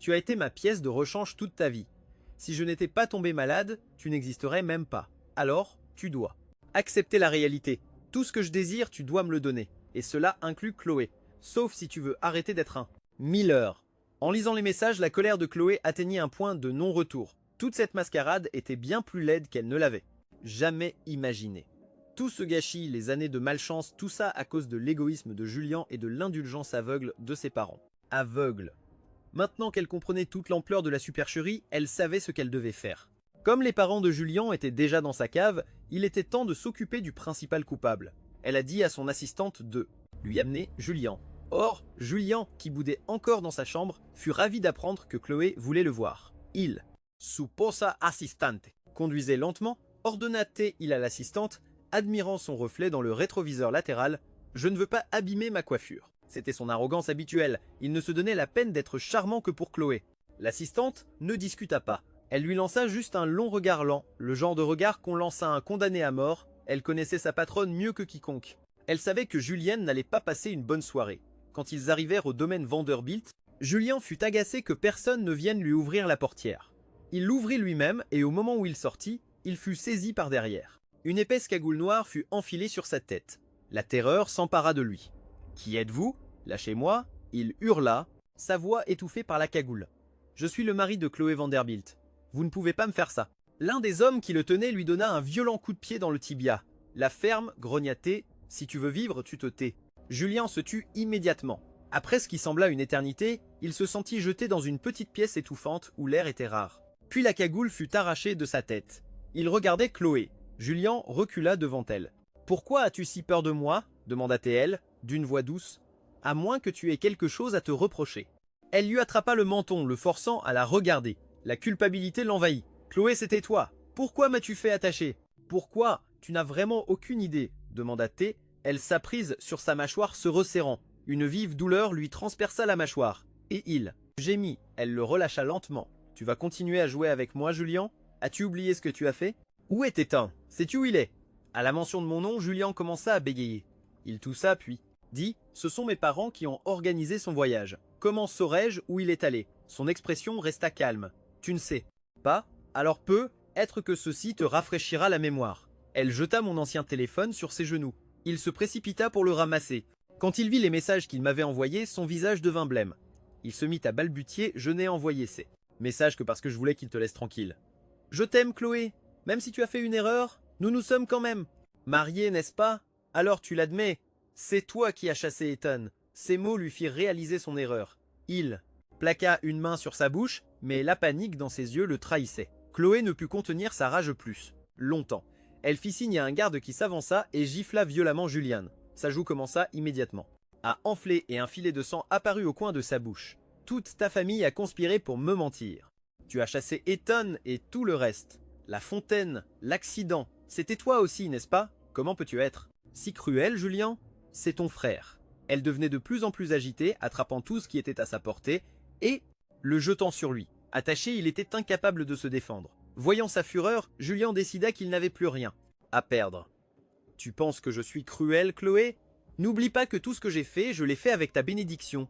Tu as été ma pièce de rechange toute ta vie. Si je n'étais pas tombé malade, tu n'existerais même pas. Alors, tu dois accepter la réalité. Tout ce que je désire, tu dois me le donner. Et cela inclut Chloé. Sauf si tu veux arrêter d'être un Miller. En lisant les messages, la colère de Chloé atteignit un point de non-retour. Toute cette mascarade était bien plus laide qu'elle ne l'avait jamais imaginé. Tout ce gâchis, les années de malchance, tout ça à cause de l'égoïsme de Julian et de l'indulgence aveugle de ses parents. Aveugle. Maintenant qu'elle comprenait toute l'ampleur de la supercherie, elle savait ce qu'elle devait faire. Comme les parents de Julian étaient déjà dans sa cave, il était temps de s'occuper du principal coupable. Elle a dit à son assistante de lui amener Julian. Or, Julian, qui boudait encore dans sa chambre, fut ravi d'apprendre que Chloé voulait le voir. Il, su posa assistante, conduisait lentement, ordonna-t-il à l'assistante, admirant son reflet dans le rétroviseur latéral. Je ne veux pas abîmer ma coiffure. C'était son arrogance habituelle, il ne se donnait la peine d'être charmant que pour Chloé. L'assistante ne discuta pas. Elle lui lança juste un long regard lent, le genre de regard qu'on lance à un condamné à mort. Elle connaissait sa patronne mieux que quiconque. Elle savait que Julienne n'allait pas passer une bonne soirée. Quand ils arrivèrent au domaine Vanderbilt, Julian fut agacé que personne ne vienne lui ouvrir la portière. Il l'ouvrit lui-même et au moment où il sortit, il fut saisi par derrière. Une épaisse cagoule noire fut enfilée sur sa tête. La terreur s'empara de lui. « Qui êtes-vous ? Lâchez-moi » il hurla, sa voix étouffée par la cagoule. « Je suis le mari de Chloé Vanderbilt. Vous ne pouvez pas me faire ça. » L'un des hommes qui le tenait lui donna un violent coup de pied dans le tibia. La ferme grogna-t-il. « Si tu veux vivre, tu te tais. » Julian se tut immédiatement. Après ce qui sembla une éternité, il se sentit jeté dans une petite pièce étouffante où l'air était rare. Puis la cagoule fut arrachée de sa tête. Il regardait Chloé. Julian recula devant elle. « Pourquoi as-tu si peur de moi ?» demanda-t-elle, d'une voix douce. « À moins que tu aies quelque chose à te reprocher. » Elle lui attrapa le menton, le forçant à la regarder. La culpabilité l'envahit. « Chloé, c'était toi. Pourquoi m'as-tu fait attacher ?»« Pourquoi? Tu n'as vraiment aucune idée, demanda-t-elle. Elle s'apprise sur sa mâchoire se resserrant. Une vive douleur lui transperça la mâchoire. Et il gémit. Elle le relâcha lentement. « Tu vas continuer à jouer avec moi, Julian? As-tu oublié ce que tu as fait ?»« Où est Ethan? Sais-tu où il est ?» À la mention de mon nom, Julian commença à bégayer. Il toussa puis dit « Ce sont mes parents qui ont organisé son voyage. Comment saurais-je où il est allé ?» Son expression resta calme. « Tu ne sais pas? Alors peut-être que ceci te rafraîchira la mémoire. » Elle jeta mon ancien téléphone sur ses genoux. Il se précipita pour le ramasser. Quand il vit les messages qu'il m'avait envoyés, son visage devint blême. Il se mit à balbutier « Je n'ai envoyé ces messages que parce que je voulais qu'il te laisse tranquille. »« Je t'aime, Chloé. Même si tu as fait une erreur, nous sommes quand même mariés, n'est-ce pas? Alors tu l'admets. C'est toi qui as chassé Ethan. » Ces mots lui firent réaliser son erreur. Il plaqua une main sur sa bouche, mais la panique dans ses yeux le trahissait. Chloé ne put contenir sa rage plus longtemps. Elle fit signe à un garde qui s'avança et gifla violemment Julian. Sa joue commença immédiatement à enfler et un filet de sang apparut au coin de sa bouche. « Toute ta famille a conspiré pour me mentir. Tu as chassé Ethan et tout le reste. La fontaine, l'accident, c'était toi aussi, n'est-ce pas? Comment peux-tu être si cruel, Julian? C'est ton frère. » Elle devenait de plus en plus agitée, attrapant tout ce qui était à sa portée et le jetant sur lui. Attaché, il était incapable de se défendre. Voyant sa fureur, Julian décida qu'il n'avait plus rien à perdre. « Tu penses que je suis cruel, Chloé? N'oublie pas que tout ce que j'ai fait, je l'ai fait avec ta bénédiction.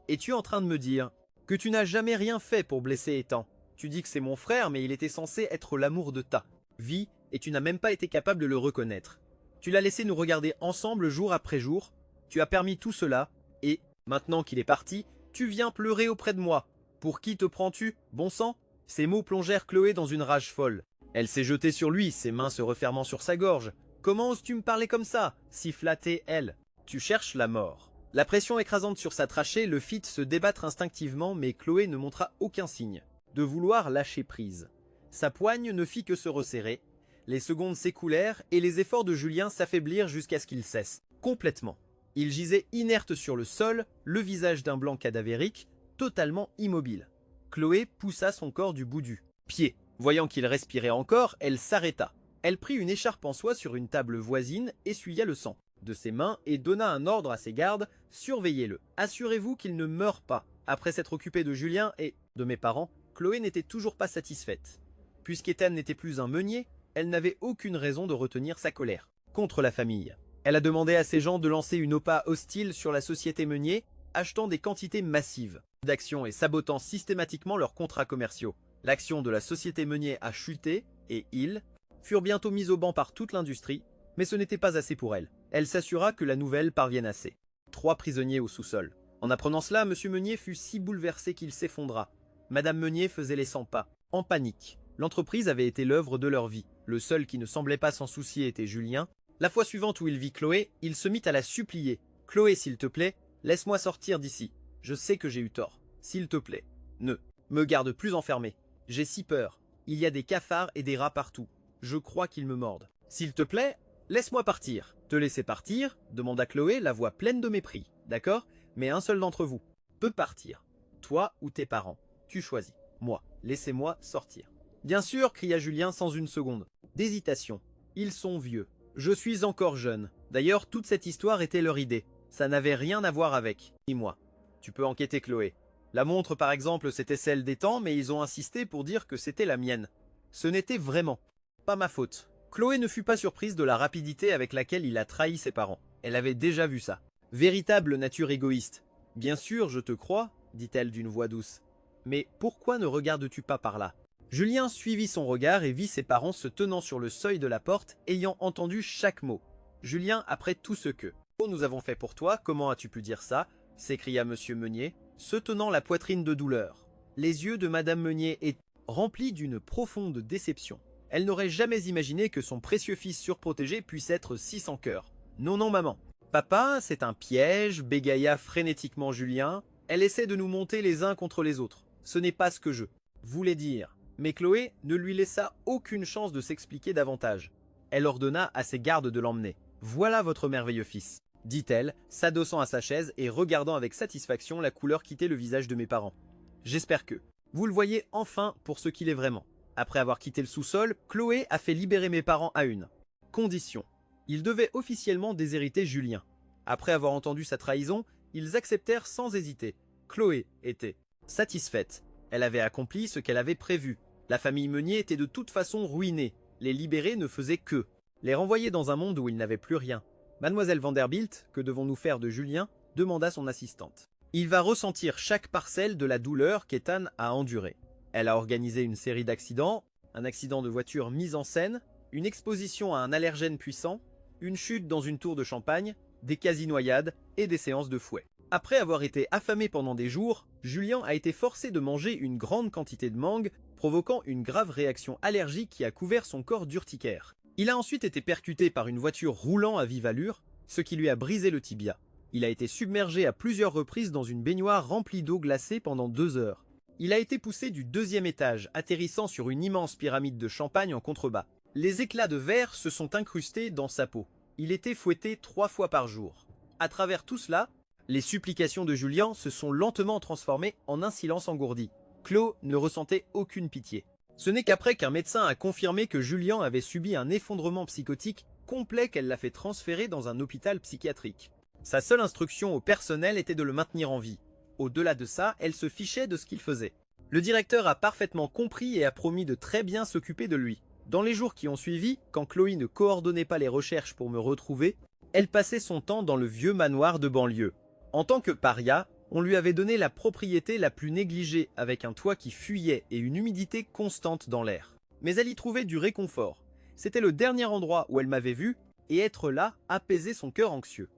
Es-tu en train de me dire que tu n'as jamais rien fait pour blesser Ethan? Tu dis que c'est mon frère, mais il était censé être l'amour de ta vie, et tu n'as même pas été capable de le reconnaître. Tu l'as laissé nous regarder ensemble jour après jour, tu as permis tout cela, et, maintenant qu'il est parti, tu viens pleurer auprès de moi. Pour qui te prends-tu, bon sang ?» Ces mots plongèrent Chloé dans une rage folle. Elle s'est jetée sur lui, ses mains se refermant sur sa gorge. « Comment oses-tu me parler comme ça ?» siffla-t-elle. « Tu cherches la mort. » La pression écrasante sur sa trachée le fit se débattre instinctivement, mais Chloé ne montra aucun signe de vouloir lâcher prise. Sa poigne ne fit que se resserrer. Les secondes s'écoulèrent et les efforts de Julien s'affaiblirent jusqu'à ce qu'ils cessent, complètement. Il gisait inerte sur le sol, le visage d'un blanc cadavérique, totalement immobile. Chloé poussa son corps du bout du pied. Voyant qu'il respirait encore, elle s'arrêta. Elle prit une écharpe en soie sur une table voisine, essuya le sang de ses mains et donna un ordre à ses gardes: surveillez-le. Assurez-vous qu'il ne meure pas. Après s'être occupée de Julien et de mes parents, Chloé n'était toujours pas satisfaite. Puisqu'Ethan n'était plus un meunier, elle n'avait aucune raison de retenir sa colère contre la famille. Elle a demandé à ses gens de lancer une OPA hostile sur la société Meunier, achetant des quantités massives d'actions et sabotant systématiquement leurs contrats commerciaux. L'action de la société Meunier a chuté et ils furent bientôt mis au banc par toute l'industrie, mais ce n'était pas assez pour elle. Elle s'assura que la nouvelle parvienne assez. 3 prisonniers au sous-sol. En apprenant cela, M. Meunier fut si bouleversé qu'il s'effondra. Madame Meunier faisait les 100 pas, en panique. L'entreprise avait été l'œuvre de leur vie. Le seul qui ne semblait pas s'en soucier était Julien. La fois suivante où il vit Chloé, il se mit à la supplier. « Chloé, s'il te plaît, laisse-moi sortir d'ici. Je sais que j'ai eu tort. S'il te plaît, ne me garde plus enfermé. J'ai si peur. Il y a des cafards et des rats partout. Je crois qu'ils me mordent. S'il te plaît, laisse-moi partir. » « Te laisser partir ?» demanda Chloé, la voix pleine de mépris. « D'accord, mais un seul d'entre vous peut partir. Toi ou tes parents. Tu choisis. Moi. Laissez-moi sortir. » « Bien sûr !» cria Julien sans une seconde d'hésitation. « Ils sont vieux. Je suis encore jeune. D'ailleurs, toute cette histoire était leur idée. Ça n'avait rien à voir avec. Dis-moi. Tu peux enquêter, Chloé. La montre, par exemple, c'était celle des temps, mais ils ont insisté pour dire que c'était la mienne. Ce n'était vraiment pas ma faute. » Chloé ne fut pas surprise de la rapidité avec laquelle il a trahi ses parents. Elle avait déjà vu ça. Véritable nature égoïste. « Bien sûr, je te crois, » dit-elle d'une voix douce. « Mais pourquoi ne regardes-tu pas par là ?» Julien suivit son regard et vit ses parents se tenant sur le seuil de la porte, ayant entendu chaque mot. « Julien, après tout ce que nous avons fait pour toi, comment as-tu pu dire ça ?» s'écria M. Meunier, se tenant la poitrine de douleur. Les yeux de Madame Meunier étaient remplis d'une profonde déception. Elle n'aurait jamais imaginé que son précieux fils surprotégé puisse être si sans cœur. « Non, non, maman. Papa, c'est un piège, » bégaya frénétiquement Julien. « Elle essaie de nous monter les uns contre les autres. Ce n'est pas ce que je voulais dire. » Mais Chloé ne lui laissa aucune chance de s'expliquer davantage. Elle ordonna à ses gardes de l'emmener. « Voilà votre merveilleux fils, » dit-elle, s'adossant à sa chaise et regardant avec satisfaction la couleur quitter le visage de mes parents. « J'espère que vous le voyez enfin pour ce qu'il est vraiment. » Après avoir quitté le sous-sol, Chloé a fait libérer mes parents à une condition. Ils devaient officiellement déshériter Julien. Après avoir entendu sa trahison, ils acceptèrent sans hésiter. Chloé était satisfaite. Elle avait accompli ce qu'elle avait prévu. La famille Meunier était de toute façon ruinée. Les libérer ne faisait que les renvoyer dans un monde où ils n'avaient plus rien. Mademoiselle Vanderbilt, que devons-nous faire de Julien ? Demanda son assistante. Il va ressentir chaque parcelle de la douleur qu'Ethan a endurée. Elle a organisé une série d'accidents, un accident de voiture mis en scène, une exposition à un allergène puissant, une chute dans une tour de champagne, des quasi-noyades et des séances de fouet. Après avoir été affamé pendant des jours, Julien a été forcé de manger une grande quantité de mangue, provoquant une grave réaction allergique qui a couvert son corps d'urticaire. Il a ensuite été percuté par une voiture roulant à vive allure, ce qui lui a brisé le tibia. Il a été submergé à plusieurs reprises dans une baignoire remplie d'eau glacée pendant 2 heures. Il a été poussé du 2e étage, atterrissant sur une immense pyramide de champagne en contrebas. Les éclats de verre se sont incrustés dans sa peau. Il était fouetté 3 fois par jour. À travers tout cela, les supplications de Julien se sont lentement transformées en un silence engourdi. Chloé ne ressentait aucune pitié. Ce n'est qu'après qu'un médecin a confirmé que Julien avait subi un effondrement psychotique complet qu'elle l'a fait transférer dans un hôpital psychiatrique. Sa seule instruction au personnel était de le maintenir en vie. Au-delà de ça, elle se fichait de ce qu'il faisait. Le directeur a parfaitement compris et a promis de très bien s'occuper de lui. Dans les jours qui ont suivi, quand Chloé ne coordonnait pas les recherches pour me retrouver, elle passait son temps dans le vieux manoir de banlieue. En tant que paria, on lui avait donné la propriété la plus négligée avec un toit qui fuyait et une humidité constante dans l'air. Mais elle y trouvait du réconfort. C'était le dernier endroit où elle m'avait vu et être là apaisait son cœur anxieux.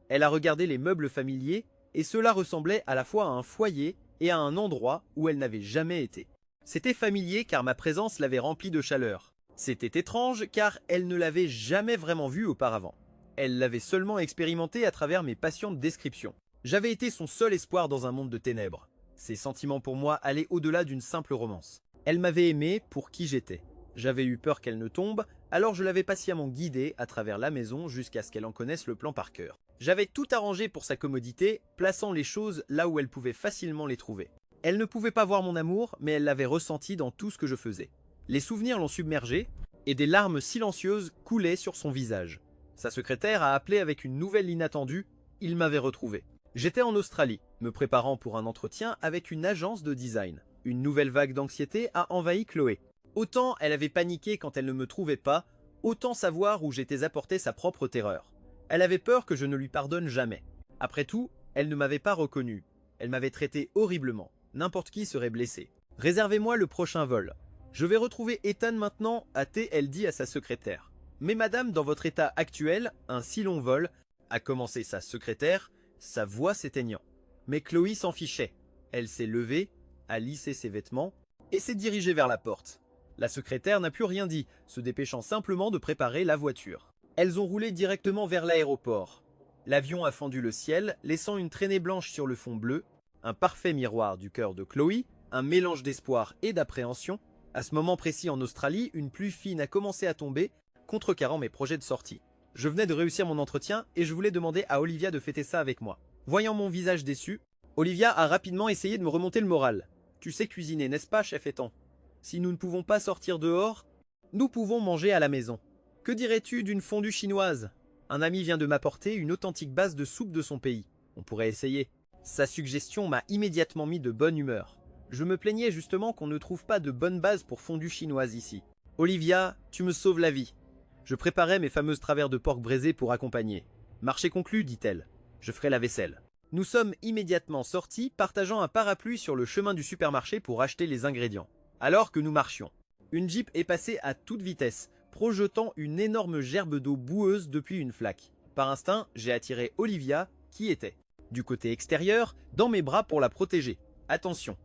Elle a regardé les meubles familiers et cela ressemblait à la fois à un foyer et à un endroit où elle n'avait jamais été. C'était familier car ma présence l'avait remplie de chaleur. C'était étrange car elle ne l'avait jamais vraiment vu auparavant. Elle l'avait seulement expérimenté à travers mes patientes descriptions. J'avais été son seul espoir dans un monde de ténèbres. Ses sentiments pour moi allaient au-delà d'une simple romance. Elle m'avait aimé pour qui j'étais. J'avais eu peur qu'elle ne tombe, alors je l'avais patiemment guidée à travers la maison jusqu'à ce qu'elle en connaisse le plan par cœur. J'avais tout arrangé pour sa commodité, plaçant les choses là où elle pouvait facilement les trouver. Elle ne pouvait pas voir mon amour, mais elle l'avait ressenti dans tout ce que je faisais. Les souvenirs l'ont submergé, et des larmes silencieuses coulaient sur son visage. Sa secrétaire a appelé avec une nouvelle inattendue, il m'avait retrouvé. J'étais en Australie, me préparant pour un entretien avec une agence de design. Une nouvelle vague d'anxiété a envahi Chloé. Autant elle avait paniqué quand elle ne me trouvait pas, autant savoir où j'étais apporté sa propre terreur. Elle avait peur que je ne lui pardonne jamais. Après tout, elle ne m'avait pas reconnu. Elle m'avait traité horriblement. N'importe qui serait blessé. Réservez-moi le prochain vol. Je vais retrouver Ethan maintenant, a-t-elle dit à sa secrétaire. Mais madame, dans votre état actuel, un si long vol, a commencé sa secrétaire, sa voix s'éteignant. Mais Chloé s'en fichait. Elle s'est levée, a lissé ses vêtements et s'est dirigée vers la porte. La secrétaire n'a plus rien dit, se dépêchant simplement de préparer la voiture. Elles ont roulé directement vers l'aéroport. L'avion a fendu le ciel, laissant une traînée blanche sur le fond bleu, un parfait miroir du cœur de Chloé, un mélange d'espoir et d'appréhension. À ce moment précis en Australie, une pluie fine a commencé à tomber, contrecarrant mes projets de sortie. Je venais de réussir mon entretien et je voulais demander à Olivia de fêter ça avec moi. Voyant mon visage déçu, Olivia a rapidement essayé de me remonter le moral. Tu sais cuisiner, n'est-ce pas, chef Ethan? Si nous ne pouvons pas sortir dehors, nous pouvons manger à la maison. Que dirais-tu d'une fondue chinoise? Un ami vient de m'apporter une authentique base de soupe de son pays. On pourrait essayer. Sa suggestion m'a immédiatement mis de bonne humeur. Je me plaignais justement qu'on ne trouve pas de bonne base pour fondue chinoise ici. Olivia, tu me sauves la vie. Je préparais mes fameuses travers de porc braisé pour accompagner. Marché conclu, dit-elle. Je ferai la vaisselle. Nous sommes immédiatement sortis, partageant un parapluie sur le chemin du supermarché pour acheter les ingrédients. Alors que nous marchions, une Jeep est passée à toute vitesse, projetant une énorme gerbe d'eau boueuse depuis une flaque. Par instinct, j'ai attiré Olivia, qui était, du côté extérieur, dans mes bras pour la protéger. Attention.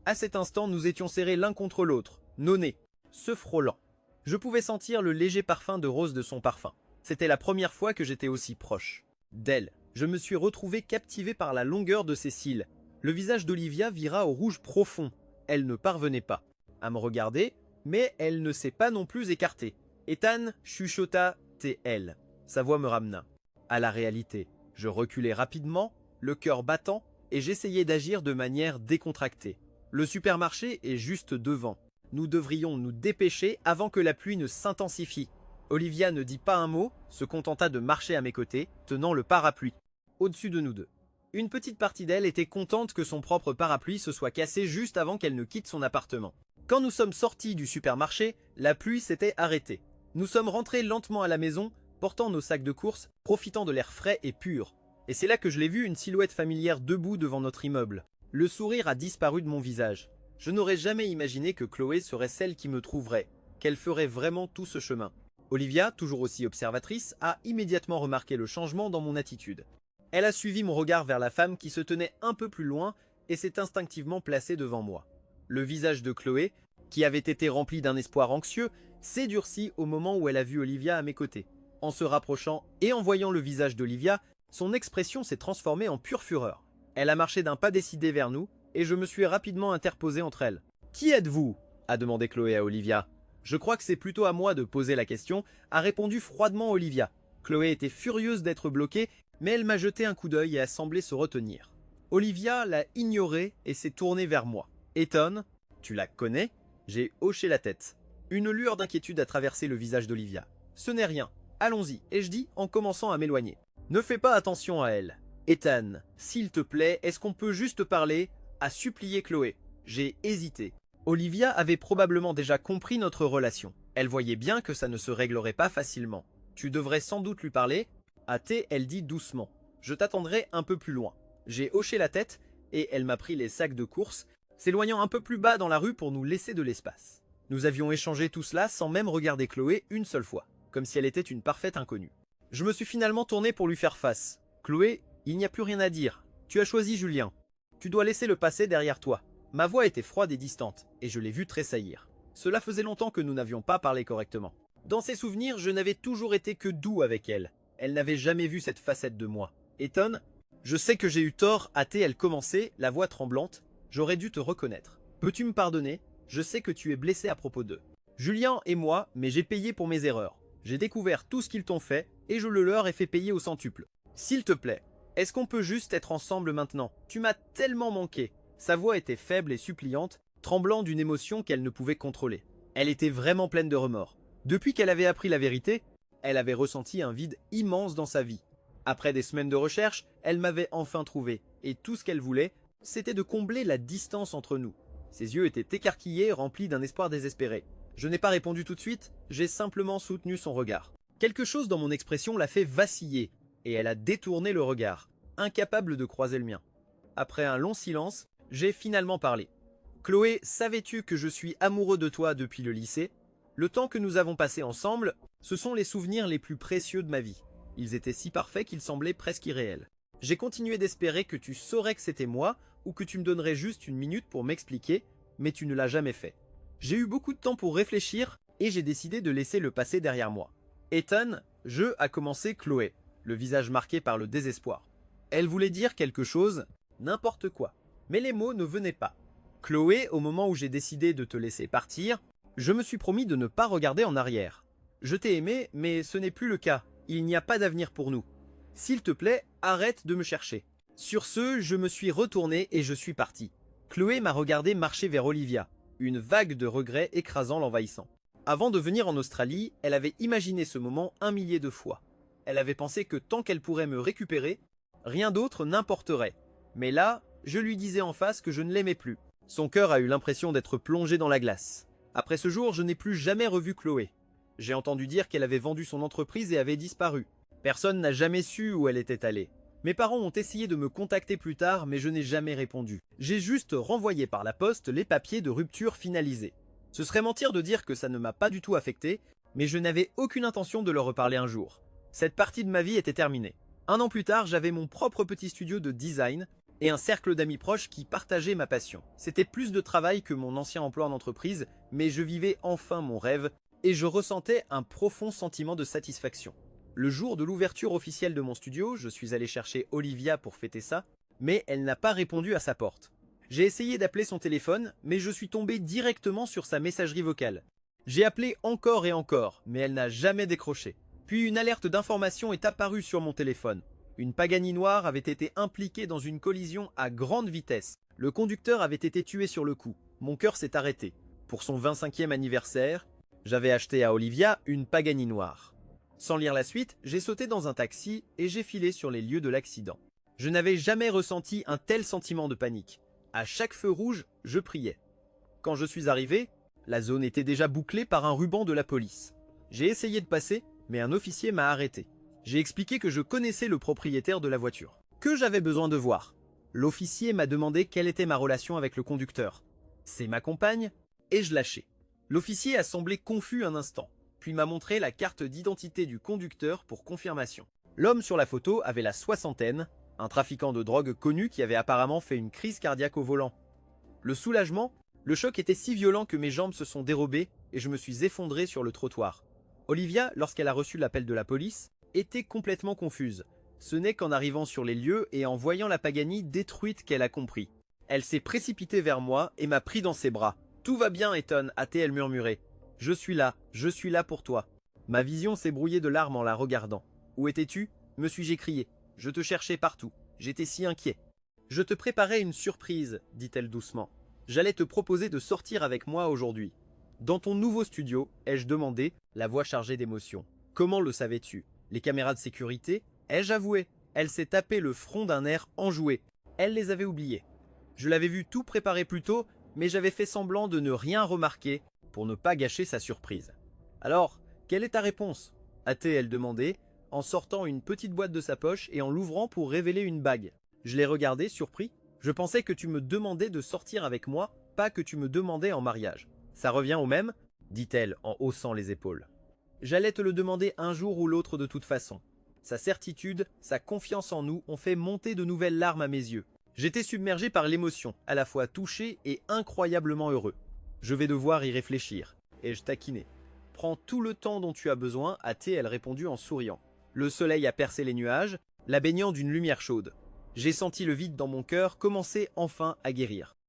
À cet instant, nous étions serrés l'un contre l'autre, nos nez, se frôlant. Je pouvais sentir le léger parfum de rose de son parfum. C'était la première fois que j'étais aussi proche. D'elle, je me suis retrouvé captivé par la longueur de ses cils. Le visage d'Olivia vira au rouge profond. Elle ne parvenait pas à me regarder, mais elle ne s'est pas non plus écartée. Ethan chuchota « t'es elle ». Sa voix me ramena à la réalité. Je reculai rapidement, le cœur battant, et j'essayais d'agir de manière décontractée. Le supermarché est juste devant. Nous devrions nous dépêcher avant que la pluie ne s'intensifie. Olivia ne dit pas un mot, se contenta de marcher à mes côtés, tenant le parapluie, au-dessus de nous deux. Une petite partie d'elle était contente que son propre parapluie se soit cassé juste avant qu'elle ne quitte son appartement. Quand nous sommes sortis du supermarché, la pluie s'était arrêtée. Nous sommes rentrés lentement à la maison, portant nos sacs de courses, profitant de l'air frais et pur. Et c'est là que je l'ai vu, une silhouette familière debout devant notre immeuble. Le sourire a disparu de mon visage. Je n'aurais jamais imaginé que Chloé serait celle qui me trouverait, qu'elle ferait vraiment tout ce chemin. Olivia, toujours aussi observatrice, a immédiatement remarqué le changement dans mon attitude. Elle a suivi mon regard vers la femme qui se tenait un peu plus loin et s'est instinctivement placée devant moi. Le visage de Chloé, qui avait été rempli d'un espoir anxieux, s'est durci au moment où elle a vu Olivia à mes côtés. En se rapprochant et en voyant le visage d'Olivia, son expression s'est transformée en pure fureur. Elle a marché d'un pas décidé vers nous, et je me suis rapidement interposé entre elles. « Qui êtes-vous » a demandé Chloé à Olivia. « Je crois que c'est plutôt à moi de poser la question » a répondu froidement Olivia. Chloé était furieuse d'être bloquée, mais elle m'a jeté un coup d'œil et a semblé se retenir. Olivia l'a ignorée et s'est tournée vers moi. « Ethan, tu la connais ?» J'ai hoché la tête. Une lueur d'inquiétude a traversé le visage d'Olivia. « Ce n'est rien. Allons-y, ai-je dit en commençant à m'éloigner. Ne fais pas attention à elle. Ethan, s'il te plaît, est-ce qu'on peut juste parler ?» a supplié Chloé. J'ai hésité. Olivia avait probablement déjà compris notre relation. Elle voyait bien que ça ne se réglerait pas facilement. Tu devrais sans doute lui parler, a-t-elle dit doucement. Je t'attendrai un peu plus loin. J'ai hoché la tête et elle m'a pris les sacs de course, s'éloignant un peu plus bas dans la rue pour nous laisser de l'espace. Nous avions échangé tout cela sans même regarder Chloé une seule fois, comme si elle était une parfaite inconnue. Je me suis finalement tourné pour lui faire face. Chloé, il n'y a plus rien à dire. Tu as choisi Julien. Tu dois laisser le passé derrière toi. Ma voix était froide et distante, et je l'ai vu tressaillir. Cela faisait longtemps que nous n'avions pas parlé correctement. Dans ses souvenirs, je n'avais toujours été que doux avec elle. Elle n'avait jamais vu cette facette de moi. Ethan, je sais que j'ai eu tort, a-t-elle commencé, la voix tremblante. J'aurais dû te reconnaître. Peux-tu me pardonner? Je sais que tu es blessé à propos d'eux. Julien et moi, mais j'ai payé pour mes erreurs. J'ai découvert tout ce qu'ils t'ont fait, et je le leur ai fait payer au centuple. S'il te plaît, est-ce qu'on peut juste être ensemble maintenant? Tu m'as tellement manqué. Sa voix était faible et suppliante, tremblant d'une émotion qu'elle ne pouvait contrôler. Elle était vraiment pleine de remords. Depuis qu'elle avait appris la vérité, elle avait ressenti un vide immense dans sa vie. Après des semaines de recherche, elle m'avait enfin trouvé, et tout ce qu'elle voulait, c'était de combler la distance entre nous. Ses yeux étaient écarquillés, remplis d'un espoir désespéré. Je n'ai pas répondu tout de suite, j'ai simplement soutenu son regard. Quelque chose dans mon expression l'a fait vaciller, et elle a détourné le regard, incapable de croiser le mien. Après un long silence, j'ai finalement parlé. Chloé, savais-tu que je suis amoureux de toi depuis le lycée? Le temps que nous avons passé ensemble, ce sont les souvenirs les plus précieux de ma vie. Ils étaient si parfaits qu'ils semblaient presque irréels. J'ai continué d'espérer que tu saurais que c'était moi, ou que tu me donnerais juste une minute pour m'expliquer, mais tu ne l'as jamais fait. J'ai eu beaucoup de temps pour réfléchir, et j'ai décidé de laisser le passé derrière moi. Ethan, a commencé Chloé, le visage marqué par le désespoir. Elle voulait dire quelque chose, n'importe quoi, mais les mots ne venaient pas. Chloé, au moment où j'ai décidé de te laisser partir, je me suis promis de ne pas regarder en arrière. Je t'ai aimé, mais ce n'est plus le cas. Il n'y a pas d'avenir pour nous. S'il te plaît, arrête de me chercher. Sur ce, je me suis retourné et je suis parti. Chloé m'a regardé marcher vers Olivia, une vague de regrets écrasant l'envahissant. Avant de venir en Australie, elle avait imaginé ce moment 1 millier de fois. Elle avait pensé que tant qu'elle pourrait me récupérer, rien d'autre n'importerait. Mais là, je lui disais en face que je ne l'aimais plus. Son cœur a eu l'impression d'être plongé dans la glace. Après ce jour, je n'ai plus jamais revu Chloé. J'ai entendu dire qu'elle avait vendu son entreprise et avait disparu. Personne n'a jamais su où elle était allée. Mes parents ont essayé de me contacter plus tard, mais je n'ai jamais répondu. J'ai juste renvoyé par la poste les papiers de rupture finalisés. Ce serait mentir de dire que ça ne m'a pas du tout affecté, mais je n'avais aucune intention de leur reparler un jour. Cette partie de ma vie était terminée. 1 an plus tard, j'avais mon propre petit studio de design et un cercle d'amis proches qui partageaient ma passion. C'était plus de travail que mon ancien emploi en entreprise, mais je vivais enfin mon rêve et je ressentais un profond sentiment de satisfaction. Le jour de l'ouverture officielle de mon studio, je suis allé chercher Olivia pour fêter ça, mais elle n'a pas répondu à sa porte. J'ai essayé d'appeler son téléphone, mais je suis tombé directement sur sa messagerie vocale. J'ai appelé encore et encore, mais elle n'a jamais décroché. Puis une alerte d'information est apparue sur mon téléphone. Une Pagani noire avait été impliquée dans une collision à grande vitesse. Le conducteur avait été tué sur le coup. Mon cœur s'est arrêté. Pour son 25e anniversaire, j'avais acheté à Olivia une Pagani noire. Sans lire la suite, j'ai sauté dans un taxi et j'ai filé sur les lieux de l'accident. Je n'avais jamais ressenti un tel sentiment de panique. À chaque feu rouge, je priais. Quand je suis arrivé, la zone était déjà bouclée par un ruban de la police. J'ai essayé de passer, mais un officier m'a arrêté. J'ai expliqué que je connaissais le propriétaire de la voiture, que j'avais besoin de voir. L'officier m'a demandé quelle était ma relation avec le conducteur. C'est ma compagne, et je lâchais. L'officier a semblé confus un instant, puis m'a montré la carte d'identité du conducteur pour confirmation. L'homme sur la photo avait la soixantaine, un trafiquant de drogue connu qui avait apparemment fait une crise cardiaque au volant. Le soulagement, le choc était si violent que mes jambes se sont dérobées et je me suis effondré sur le trottoir. Olivia, lorsqu'elle a reçu l'appel de la police, était complètement confuse. Ce n'est qu'en arrivant sur les lieux et en voyant la Pagani détruite qu'elle a compris. Elle s'est précipitée vers moi et m'a pris dans ses bras. « Tout va bien, Ethan », a-t-elle murmuré. « je suis là pour toi ». Ma vision s'est brouillée de larmes en la regardant. « Où étais-tu » me suis-je écrié. « Je te cherchais partout. J'étais si inquiet. »« Je te préparais une surprise », dit-elle doucement. « J'allais te proposer de sortir avec moi aujourd'hui. »« Dans ton nouveau studio ?» ai-je demandé, la voix chargée d'émotion. « Comment le savais-tu » Les caméras de sécurité, ai-je avoué. Elle s'est tapé le front d'un air enjoué. Elle les avait oubliés. Je l'avais vu tout préparer plus tôt, mais j'avais fait semblant de ne rien remarquer pour ne pas gâcher sa surprise. « Alors, quelle est ta réponse » a-t-elle demandé, en sortant une petite boîte de sa poche et en l'ouvrant pour révéler une bague. Je l'ai regardé, surpris. Je pensais que tu me demandais de sortir avec moi, pas que tu me demandais en mariage. Ça revient au même, dit-elle en haussant les épaules. J'allais te le demander un jour ou l'autre de toute façon. Sa certitude, sa confiance en nous ont fait monter de nouvelles larmes à mes yeux. J'étais submergé par l'émotion, à la fois touché et incroyablement heureux. Je vais devoir y réfléchir. Ai-je taquiné. Prends tout le temps dont tu as besoin, a-t-elle répondu en souriant. Le soleil a percé les nuages, la baignant d'une lumière chaude. J'ai senti le vide dans mon cœur commencer enfin à guérir.